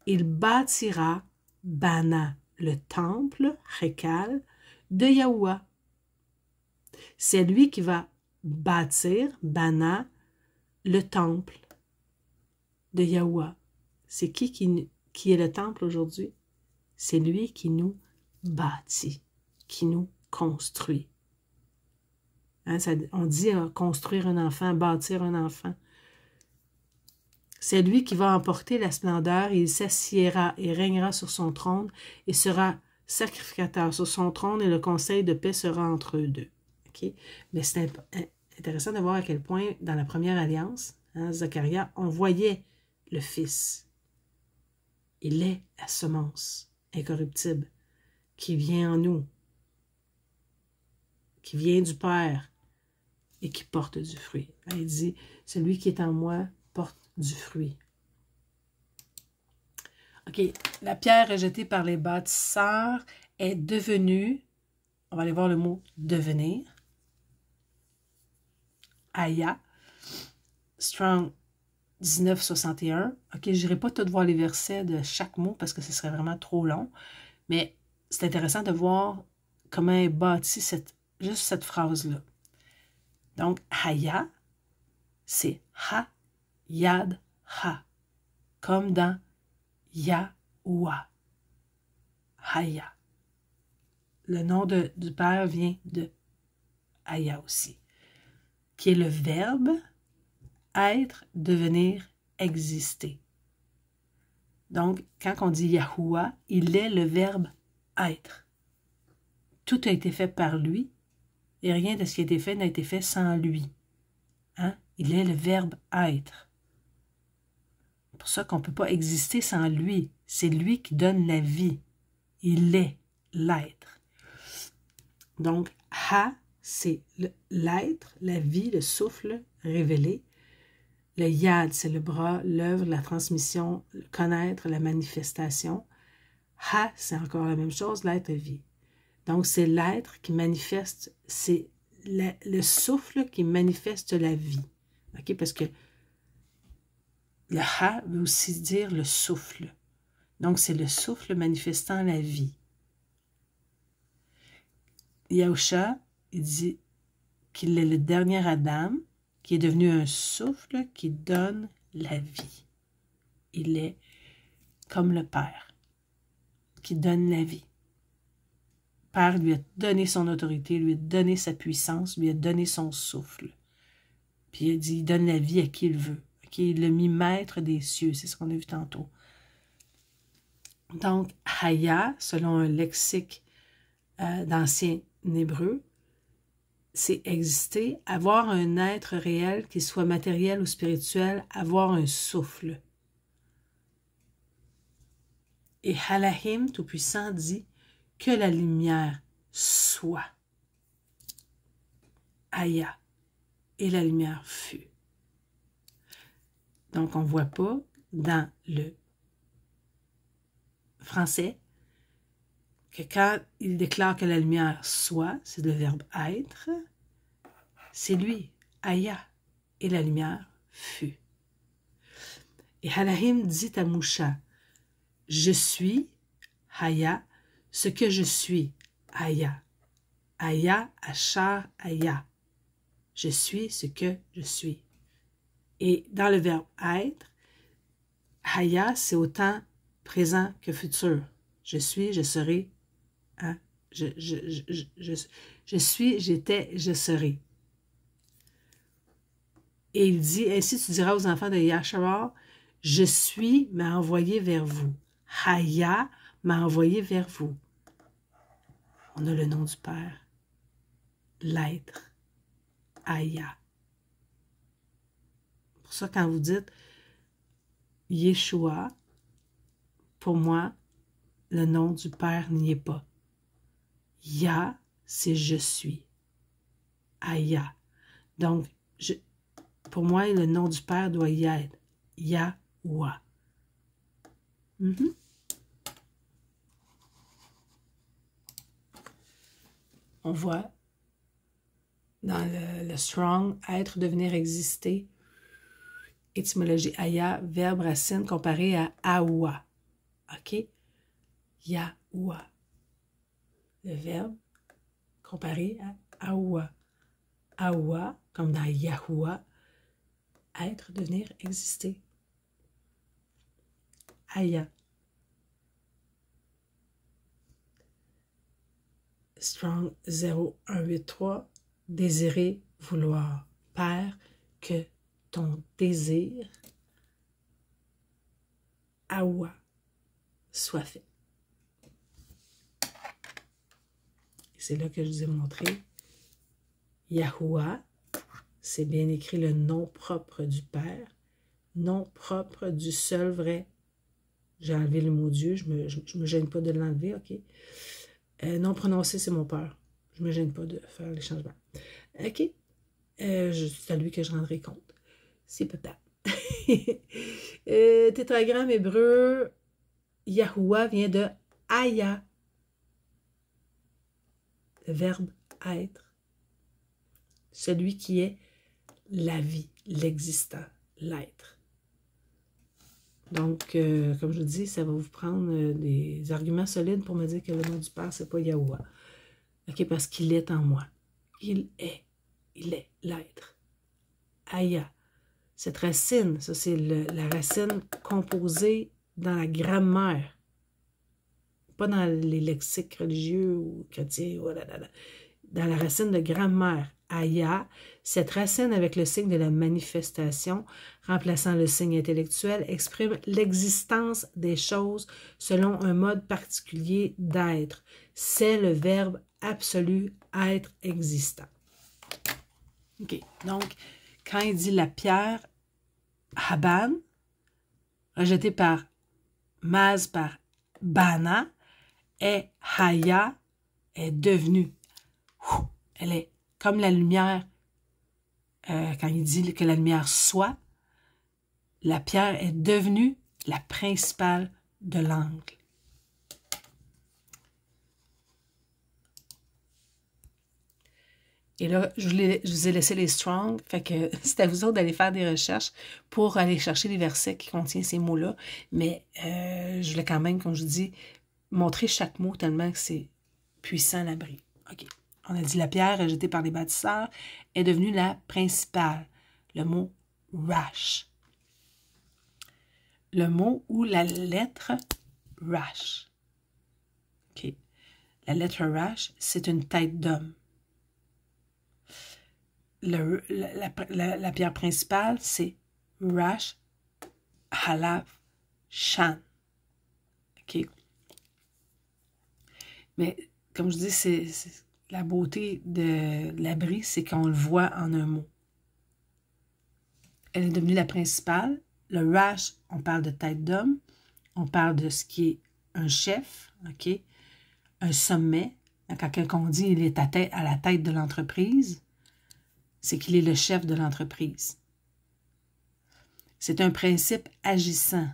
il bâtira Bana, le temple, Hekal, de Yahweh. C'est lui qui va bâtir, Bana, le temple de Yahweh. C'est qui est le temple aujourd'hui? C'est lui qui nous bâtit, qui nous construit. Hein, on dit construire un enfant, bâtir un enfant. C'est lui qui va emporter la splendeur et il s'assiera et régnera sur son trône et sera sacrificateur sur son trône et le conseil de paix sera entre eux deux. Okay? Mais c'est intéressant de voir à quel point dans la première alliance, hein, Zacharia, on voyait le Fils. Il est la semence incorruptible qui vient en nous, qui vient du Père et qui porte du fruit. Il dit, celui qui est en moi porte du fruit. OK, la pierre rejetée par les bâtisseurs est devenue, on va aller voir le mot devenir, Aya, Strong 1961. OK, je n'irai pas tout voir les versets de chaque mot parce que ce serait vraiment trop long, mais c'est intéressant de voir comment est bâtie juste cette phrase-là. Donc, Haya, c'est Ha, Yad, Ha, comme dans Yahuwah, Haya. Le nom du Père vient de Haya aussi, qui est le verbe être, devenir, exister. Donc, quand on dit Yahuwah, il est le verbe être. Tout a été fait par lui et rien de ce qui a été fait n'a été fait sans lui. Hein? Il est le verbe être. C'est pour ça qu'on ne peut pas exister sans lui. C'est lui qui donne la vie. Il est l'être. Donc, Ha, c'est l'être, la vie, le souffle révélé. Le Yad, c'est le bras, l'œuvre, la transmission, le connaître, la manifestation. Ha, c'est encore la même chose, l'être vie. Donc, c'est l'être qui manifeste, c'est le souffle qui manifeste la vie. OK? Parce que le Ha veut aussi dire le souffle. Donc, c'est le souffle manifestant la vie. Yahusha, il dit qu'il est le dernier Adam, qui est devenu un souffle qui donne la vie. Il est comme le Père, qui donne la vie. Le Père lui a donné son autorité, lui a donné sa puissance, lui a donné son souffle. Puis il dit, il donne la vie à qui il veut. Okay? Il l'a mis maître des cieux, c'est ce qu'on a vu tantôt. Donc, Haya, selon un lexique d'ancien hébreu, c'est exister, avoir un être réel, qu'il soit matériel ou spirituel, avoir un souffle. Et Halahim, Tout-Puissant, dit que la lumière soit. Aya, et la lumière fut. Donc, on ne voit pas dans le français que quand il déclare que la lumière soit, c'est le verbe être, c'est lui, Aya, et la lumière fut. Et Halahim dit à Moucha, je suis, Haya, ce que je suis, Aya. Aya, Achar, Aya. Je suis ce que je suis. Et dans le verbe être, Haya, c'est autant présent que futur. Je suis, je serai. Hein? Je suis, j'étais, je serai. Et il dit, ainsi tu diras aux enfants de Yasharar, je suis m'a envoyé vers vous. Haya m'a envoyé vers vous. On a le nom du Père. L'être. Haya. Pour ça, quand vous dites Yeshua, pour moi, le nom du Père n'y est pas. Ya, c'est je suis. Haya. Donc, pour moi, le nom du Père doit y être. Yahuwah. On voit dans le strong, être, devenir, exister, étymologie Aya, verbe racine comparé à Awa. OK? Yahuwah. Le verbe comparé à Awa. Awa, comme dans Yahuwah, être, devenir, exister. Aya. Strong 0183, désirer, vouloir. Père, que ton désir Awa soit fait. C'est là que je vous ai montré. Yahuwah, c'est bien écrit le nom propre du Père, nom propre du seul vrai. J'ai enlevé le mot Dieu, je me gêne pas de l'enlever, ok? Non prononcé, c'est mon père. Je me gêne pas de faire les changements. Ok? C'est à lui que je rendrai compte. C'est papa. Tétragramme hébreu, Yahuwah vient de Aya, le verbe être. Celui qui est la vie, l'existant, l'être. Donc, comme je vous dis, ça va vous prendre des arguments solides pour me dire que le nom du Père, c'est pas Yahuwah. OK, parce qu'il est en moi. Il est l'être. Aya. Cette racine, ça c'est la racine composée dans la grammaire. Pas dans les lexiques religieux ou chrétiens. Dans la racine de grammaire. Aya, cette racine avec le signe de la manifestation, remplaçant le signe intellectuel, exprime l'existence des choses selon un mode particulier d'être. C'est le verbe absolu être existant. OK. Donc, quand il dit la pierre Haban, rejetée par Maz, par Bana, est Haya, est devenue. Elle est comme la lumière, quand il dit que la lumière soit, la pierre est devenue la principale de l'angle. Et là, je vous ai laissé les strong, fait que c'est à vous autres d'aller faire des recherches pour aller chercher les versets qui contiennent ces mots-là. Mais je voulais quand même, comme je vous dis, montrer chaque mot tellement que c'est puissant à l'abri. OK. On a dit la pierre rejetée par les bâtisseurs est devenue la principale. Le mot rash. Le mot ou la lettre rash. OK. La lettre rash, c'est une tête d'homme. La pierre principale, c'est Rash Halav Shan. OK? Mais, comme je dis, c'est la beauté de l'abri, c'est qu'on le voit en un mot. Elle est devenue la principale. Le Rash, on parle de tête d'homme. On parle de ce qui est un chef, OK? Un sommet. Quand quelqu'un dit il est à la tête de l'entreprise, c'est qu'il est le chef de l'entreprise. C'est un principe agissant.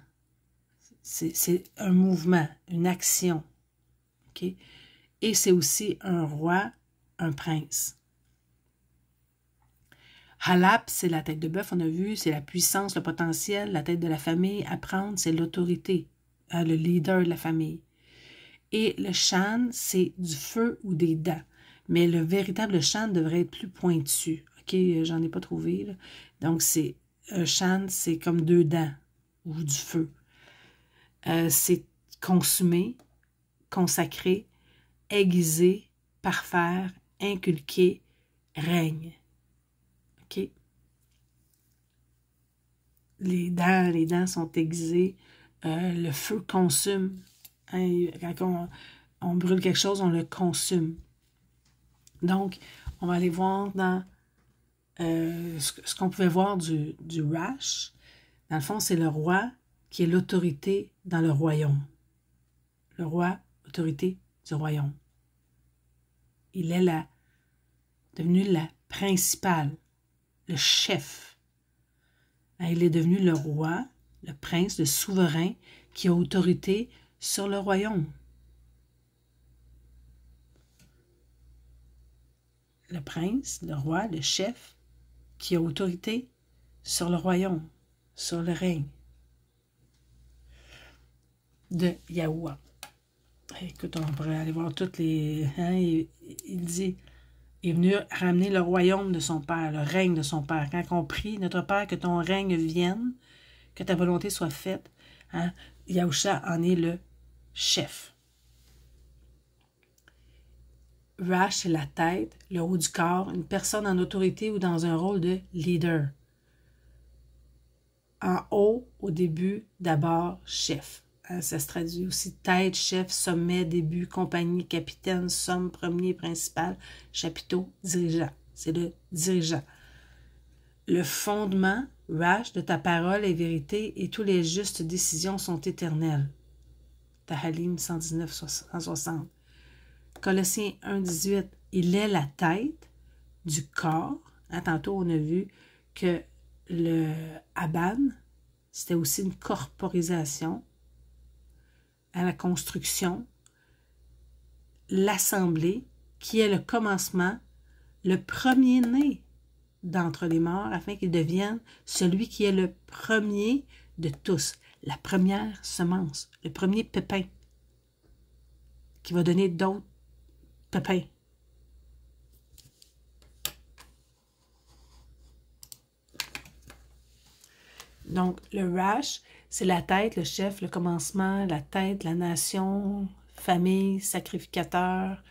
C'est un mouvement, une action. Okay? Et c'est aussi un roi, un prince. Halap, c'est la tête de bœuf, on a vu, c'est la puissance, le potentiel, la tête de la famille. Apprendre, c'est l'autorité, le leader de la famille. Et le shan, c'est du feu ou des dents. Mais le véritable shan devrait être plus pointu. OK, j'en ai pas trouvé. Là. Donc, c'est un shan, c'est comme deux dents ou du feu. C'est consumer, consacrer, aiguiser, parfaire, inculquer, règne. OK? Les dents sont aiguisées. Le feu consume. Hein, quand on brûle quelque chose, on le consume. Donc, on va aller voir dans ce qu'on pouvait voir du Rash. Dans le fond, c'est le roi qui est l'autorité dans le royaume. Le roi, autorité du royaume. Il est devenu la principale, le chef. Il est devenu le roi, le prince, le souverain qui a autorité sur le royaume. Le prince, le roi, le chef qui a autorité sur le royaume, sur le règne de Yahuwah. Écoute, on pourrait aller voir toutes les... Hein, il dit, il est venu ramener le royaume de son Père, le règne de son Père. Quand on prie, notre Père, que ton règne vienne, que ta volonté soit faite, hein, Yahusha en est le chef. Rash, c'est la tête, le haut du corps, une personne en autorité ou dans un rôle de leader. en haut, au début, d'abord, chef. Ça se traduit aussi tête, chef, sommet, début, compagnie, capitaine, somme, premier, principal, chapiteau, dirigeant. C'est le dirigeant. Le fondement, Rash, de ta parole est vérité et tous les justes décisions sont éternelles. Tahalim 119, 160. Colossiens 1, 18. Il est la tête du corps. Tantôt, on a vu que le Aban, c'était aussi une corporisation à la construction, l'assemblée, qui est le commencement, le premier-né d'entre les morts, afin qu'il devienne celui qui est le premier de tous, la première semence, le premier pépin, qui va donner d'autres pépins. Donc, le Rash, c'est la tête, le chef, le commencement, la tête, la nation, famille, sacrificateur,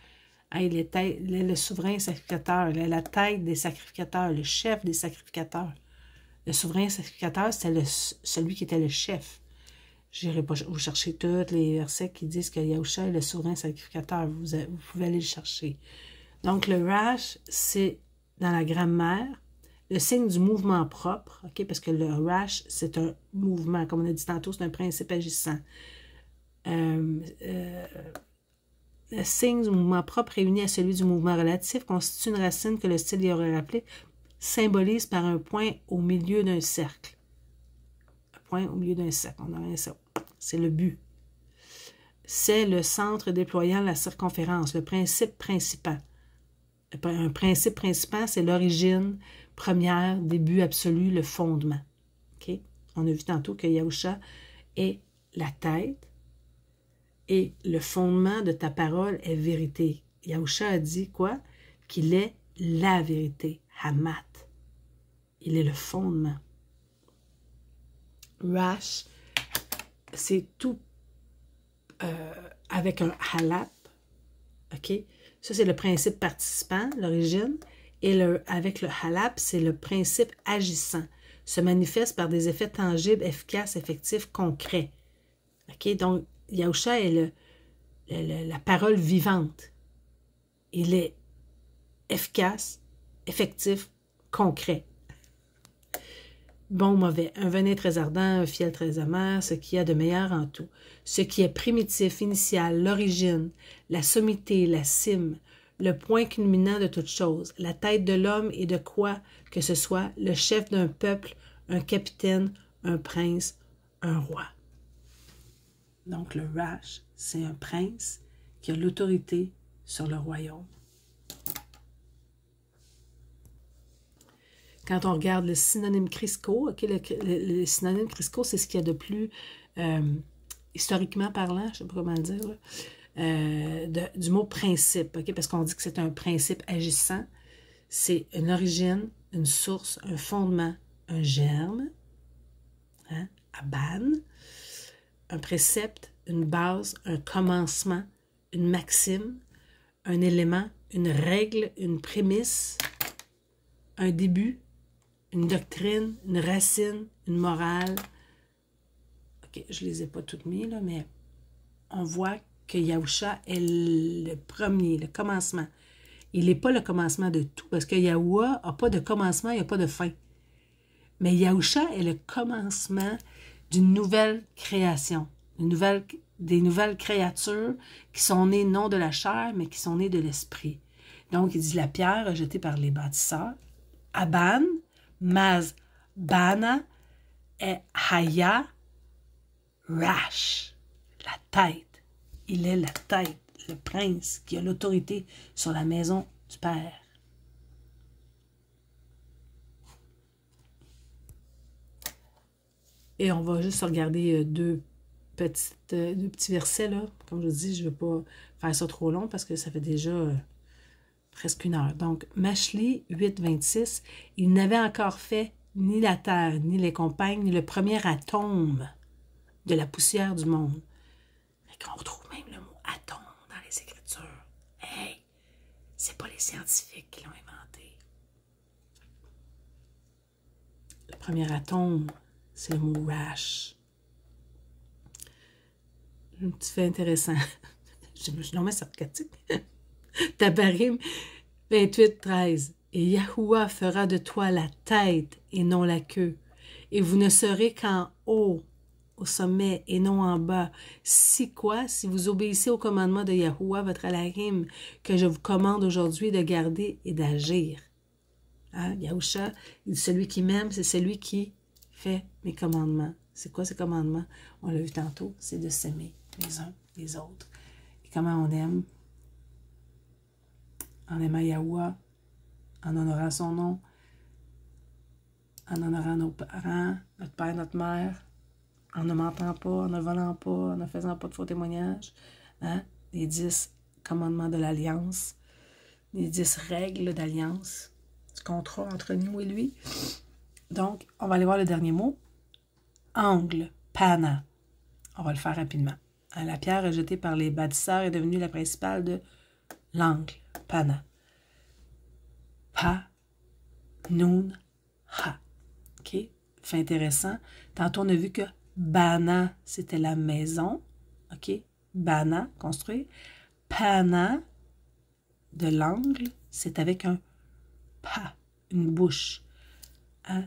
le souverain sacrificateur, la tête des sacrificateurs, le chef des sacrificateurs. Le souverain sacrificateur, c'était celui qui était le chef. Je n'irai pas vous chercher tous les versets qui disent que Yahusha est le souverain sacrificateur. Vous pouvez aller le chercher. Donc, le Rash, c'est dans la grammaire, le signe du mouvement propre, okay? Parce que le Rash, c'est un mouvement, comme on a dit tantôt, c'est un principe agissant. Le signe du mouvement propre réuni à celui du mouvement relatif constitue une racine que le style y aurait rappelé, symbolise par un point au milieu d'un cercle. Un point au milieu d'un cercle, on aurait ça. C'est le but. C'est le centre déployant la circonférence, le principe principal. Un principe principal, c'est l'origine première, début absolu, le fondement. Okay? On a vu tantôt que Yahusha est la tête et le fondement de ta parole est vérité. Yahusha a dit quoi? Qu'il est la vérité, Hamat. Il est le fondement. Rash, c'est tout avec un halap. OK? Ça, c'est le principe participant, l'origine. Et avec le halap, c'est le principe agissant. Se manifeste par des effets tangibles, efficaces, effectifs, concrets. OK? Donc, Yahusha est la parole vivante. Il est efficace, effectif, concret. Bon, mauvais, un venin très ardent, un fiel très amer, ce qu'il y a de meilleur en tout. Ce qui est primitif, initial, l'origine, la sommité, la cime, le point culminant de toute chose, la tête de l'homme et de quoi que ce soit, le chef d'un peuple, un capitaine, un prince, un roi. Donc le Rash, c'est un prince qui a l'autorité sur le royaume. Quand on regarde le synonyme Crisco, okay, le synonyme Crisco, c'est ce qu'il y a de plus, historiquement parlant, je ne sais pas comment le dire, là, du mot principe, okay, parce qu'on dit que c'est un principe agissant. C'est une origine, une source, un fondement, un germe, hein, Aban, un précepte, une base, un commencement, une maxime, un élément, une règle, une prémisse, un début, une doctrine, une racine, une morale. OK, je ne les ai pas toutes mises, là, mais on voit que Yahusha est le premier, le commencement. Il n'est pas le commencement de tout, parce que Yahuwah n'a pas de commencement, il n'y a pas de fin. Mais Yahusha est le commencement d'une nouvelle création, des nouvelles créatures qui sont nées non de la chair, mais qui sont nées de l'esprit. Donc, il dit la pierre rejetée par les bâtisseurs. Aban, Maz, Bana, et Haya, Rash, la tête. Il est la tête, le prince qui a l'autorité sur la maison du Père. Et on va juste regarder deux petits versets, là. Comme je vous dis, je ne veux pas faire ça trop long parce que ça fait déjà presque 1 heure. Donc, Mashli 8, 26, il n'avait encore fait ni la terre, ni les compagnes, ni le premier atome de la poussière du monde. Et qu'on retrouve même le mot atome dans les Écritures. Hey, c'est pas les scientifiques qui l'ont inventé. Le premier atome, c'est le mot rash. Un petit fait intéressant. Je me suis nommé sarcastique. Tabarim 28, 13. Et Yahuwah fera de toi la tête et non la queue. Et vous ne serez qu'en haut, au sommet, et non en bas. Si quoi? Si vous obéissez au commandement de Yahuwah, votre Elohim, que je vous commande aujourd'hui de garder et d'agir. Hein? Yahusha, celui qui m'aime, c'est celui qui fait mes commandements. C'est quoi ces commandements? On l'a vu tantôt, c'est de s'aimer les uns les autres. Et comment on aime? En aimant Yahuwah, en honorant son nom, en honorant nos parents, notre père, notre mère, en ne mentant pas, en ne volant pas, en ne faisant pas de faux témoignages. Hein? Les 10 commandements de l'Alliance, les 10 règles d'alliance, du contrat entre nous et lui. Donc, on va aller voir le dernier mot. Angle, pana. On va le faire rapidement. La pierre rejetée par les bâtisseurs est devenue la principale de l'angle, pana. Pa, nun, ha. OK? Fait intéressant. Tantôt, on a vu que bana, c'était la maison. OK? Bana, construire. Pana, de l'angle, c'est avec un pa, une bouche. Hein?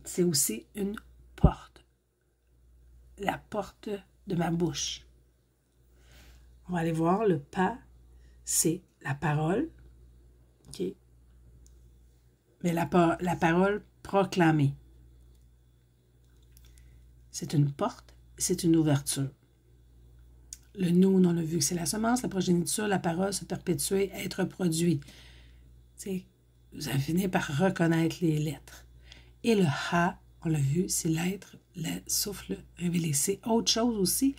C'est aussi une porte. La porte de ma bouche. On va aller voir le pa, c'est la parole. OK? Mais la parole proclamée. C'est une porte, c'est une ouverture. Le noun, on a vu que c'est la semence, la progéniture, la parole, se perpétuer, être produit. T'sais, vous allez finir par reconnaître les lettres. Et le ha, on l'a vu, c'est l'être, le souffle révélé. C'est autre chose aussi.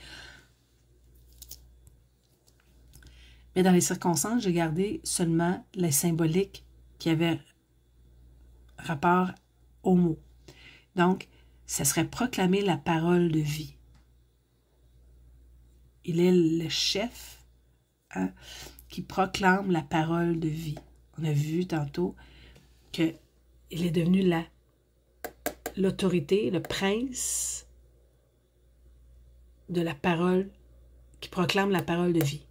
Mais dans les circonstances, j'ai gardé seulement les symboliques qui avaient rapport au mot. Donc, ce serait proclamer la parole de vie. Il est le chef, hein, qui proclame la parole de vie. On a vu tantôt qu'il est devenu l'autorité, le prince de la parole, qui proclame la parole de vie.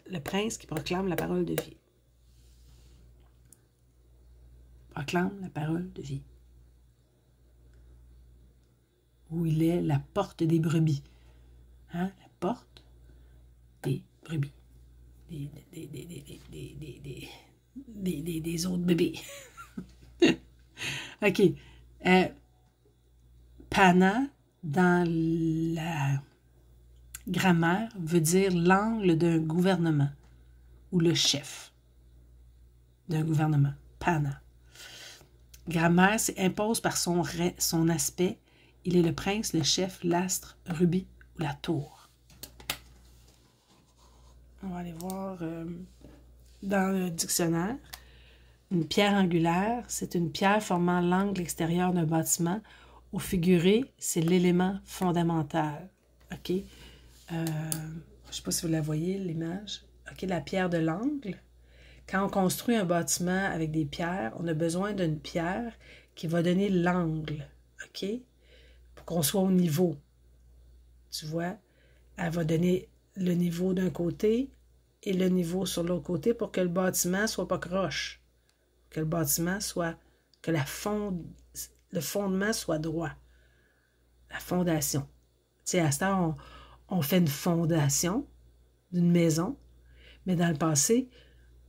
Le prince qui proclame la parole de vie. Proclame la parole de vie. Où il est la porte des brebis. Hein? La porte des brebis. Des autres bébés. OK. Pana, dans la grammaire, veut dire l'angle d'un gouvernement ou le chef d'un gouvernement. Pana. Grammaire, c'est impose par son aspect. Il est le prince, le chef, l'astre, rubis ou la tour. On va aller voir dans le dictionnaire. Une pierre angulaire, c'est une pierre formant l'angle extérieur d'un bâtiment. Au figuré, c'est l'élément fondamental. OK? Je ne sais pas si vous la voyez, l'image. OK, la pierre de l'angle. Quand on construit un bâtiment avec des pierres, on a besoin d'une pierre qui va donner l'angle. OK? Pour qu'on soit au niveau. Tu vois? Elle va donner le niveau d'un côté et le niveau sur l'autre côté pour que le bâtiment ne soit pas croche. Que le bâtiment soit... que le fondement soit droit. La fondation. Tu sais, à ce temps, on fait une fondation d'une maison, mais dans le passé,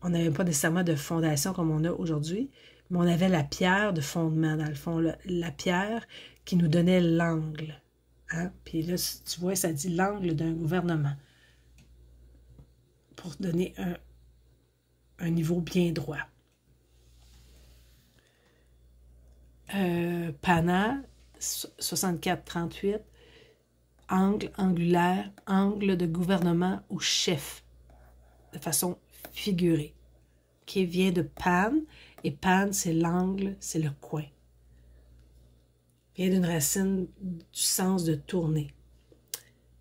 on n'avait pas nécessairement de fondation comme on a aujourd'hui, mais on avait la pierre de fondement, dans le fond, la pierre qui nous donnait l'angle. Hein? Puis là, tu vois, ça dit l'angle d'un gouvernement. Pour donner un niveau bien droit. Pana, 64-38, angle, angulaire, angle de gouvernement ou chef, de façon figurée, qui vient de pan, et pan, c'est l'angle, c'est le coin. Vient d'une racine du sens de tourner.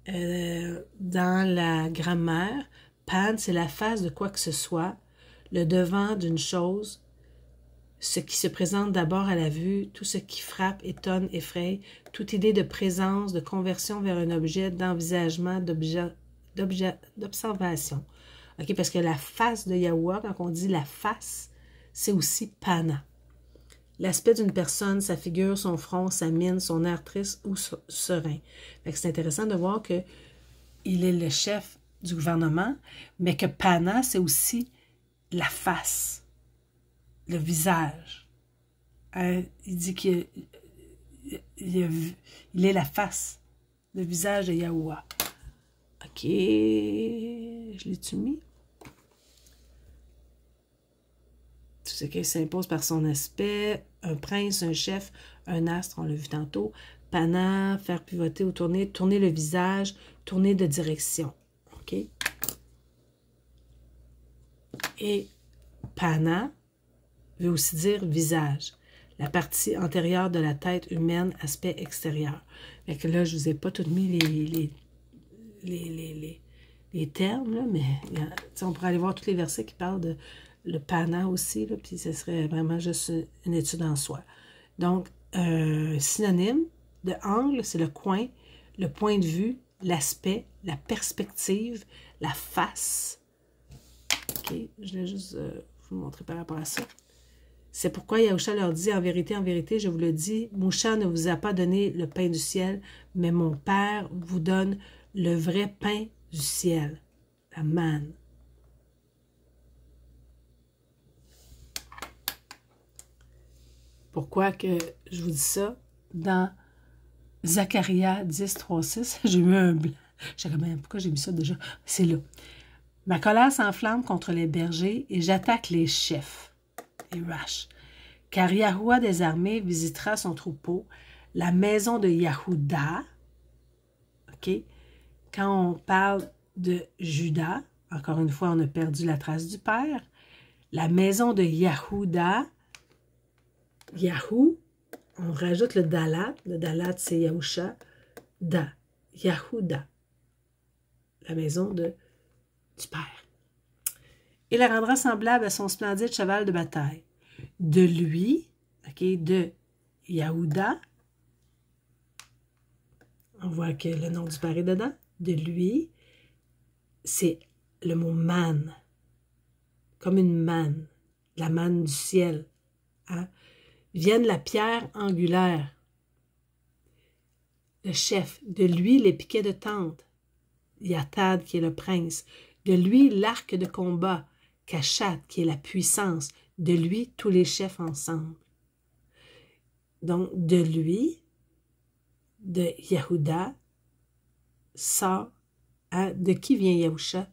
Dans la grammaire, pan, c'est la face de quoi que ce soit, le devant d'une chose, ce qui se présente d'abord à la vue, tout ce qui frappe, étonne, effraie, toute idée de présence, de conversion vers un objet, d'envisagement, d'observation. OK, parce que la face de Yahuwah, quand on dit la face, c'est aussi Pana. L'aspect d'une personne, sa figure, son front, sa mine, son air triste ou serein. C'est intéressant de voir que il est le chef du gouvernement, mais que Pana, c'est aussi la face, le visage. Il dit qu'il est la face, le visage de Yahuwah. OK, je l'ai-tu mis? Tout ce qui s'impose par son aspect, un prince, un chef, un astre, on l'a vu tantôt. Pana, faire pivoter ou tourner le visage, tourner de direction. OK? Et Pana veut aussi dire visage, la partie antérieure de la tête humaine, aspect extérieur. Fait que là, je ne vous ai pas tout mis les termes, là, mais on pourrait aller voir tous les versets qui parlent de le Pana aussi, là, puis ce serait vraiment juste une étude en soi. Donc, synonyme de angle, c'est le coin, le point de vue, l'aspect, la perspective, la face. OK, je vais juste vous montrer par rapport à ça. C'est pourquoi Yahusha leur dit, en vérité, je vous le dis, Moucha ne vous a pas donné le pain du ciel, mais mon Père vous donne le vrai pain du ciel, la manne. Pourquoi que je vous dis ça? Dans Zacharia 10, 3, 6, j'ai eu un blanc. Je sais même pourquoi j'ai mis ça déjà. C'est là. Ma colère s'enflamme contre les bergers et j'attaque les chefs, les Rash. Car Yahuwah des armées visitera son troupeau, la maison de Yahuda. OK? Quand on parle de Juda, encore une fois, on a perdu la trace du père. La maison de Yahuda, Yahou, on rajoute le Dalat. Le Dalat, c'est Yahusha. Da, Yahuda. La maison du père. Il la rendra semblable à son splendide cheval de bataille. De lui, OK, de Yahuda, on voit que le nom du père est dedans. De lui, c'est le mot manne, comme une manne, la manne du ciel. Hein? Vienne la pierre angulaire, le chef, de lui les piquets de tente, Yatad qui est le prince, de lui l'arc de combat, Kachat qui est la puissance, de lui tous les chefs ensemble. Donc de lui, de Yahuda, sort, hein, de qui vient Yahusha?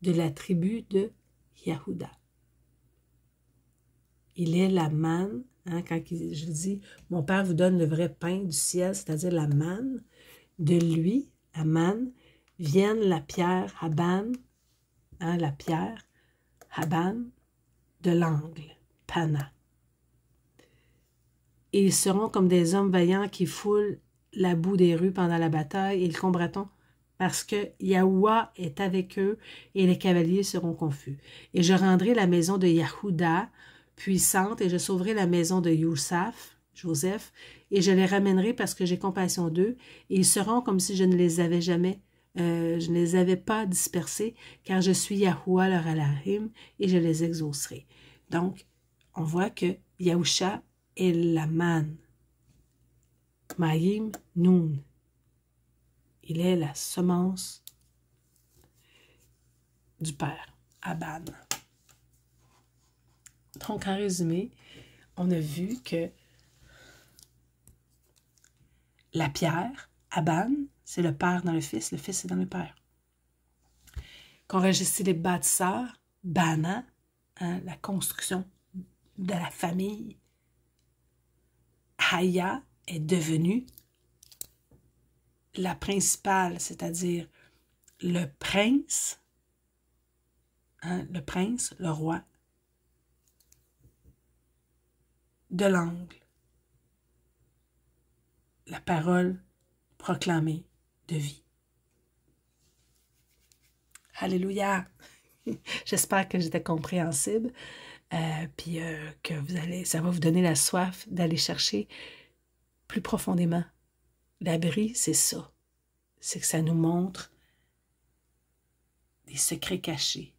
De la tribu de Yahuda. Il est la manne. Hein, quand je dis, mon Père vous donne le vrai pain du ciel, c'est-à-dire la manne, de lui, la manne, vienne la pierre, Haban, hein, la pierre, Haban, de l'angle, Pana. Et ils seront comme des hommes vaillants qui foulent la boue des rues pendant la bataille, et ils combattront parce que Yahuwah est avec eux, et les cavaliers seront confus. Et je rendrai la maison de Yahuda puissante, et je sauverai la maison de Joseph, et je les ramènerai parce que j'ai compassion d'eux, et ils seront comme si je ne les avais je ne les avais pas dispersés, car je suis Yahuwah leur Elohim, et je les exaucerai. Donc, on voit que Yahusha est la manne. Maïm Noun. Il est la semence du Père, Aban. Donc, en résumé, on a vu que la pierre, Aban, c'est le Père dans le Fils c'est dans le Père. Qu'on registre les bâtisseurs, Bana, hein, la construction de la famille. Haya est devenue la principale, c'est-à-dire le prince, hein, le roi de l'angle, la parole proclamée de vie. Alléluia! J'espère que j'étais compréhensible. puis que ça va vous donner la soif d'aller chercher plus profondément. L'abri, c'est ça. C'est que ça nous montre des secrets cachés,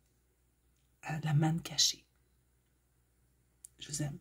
la manne cachée. Je vous aime.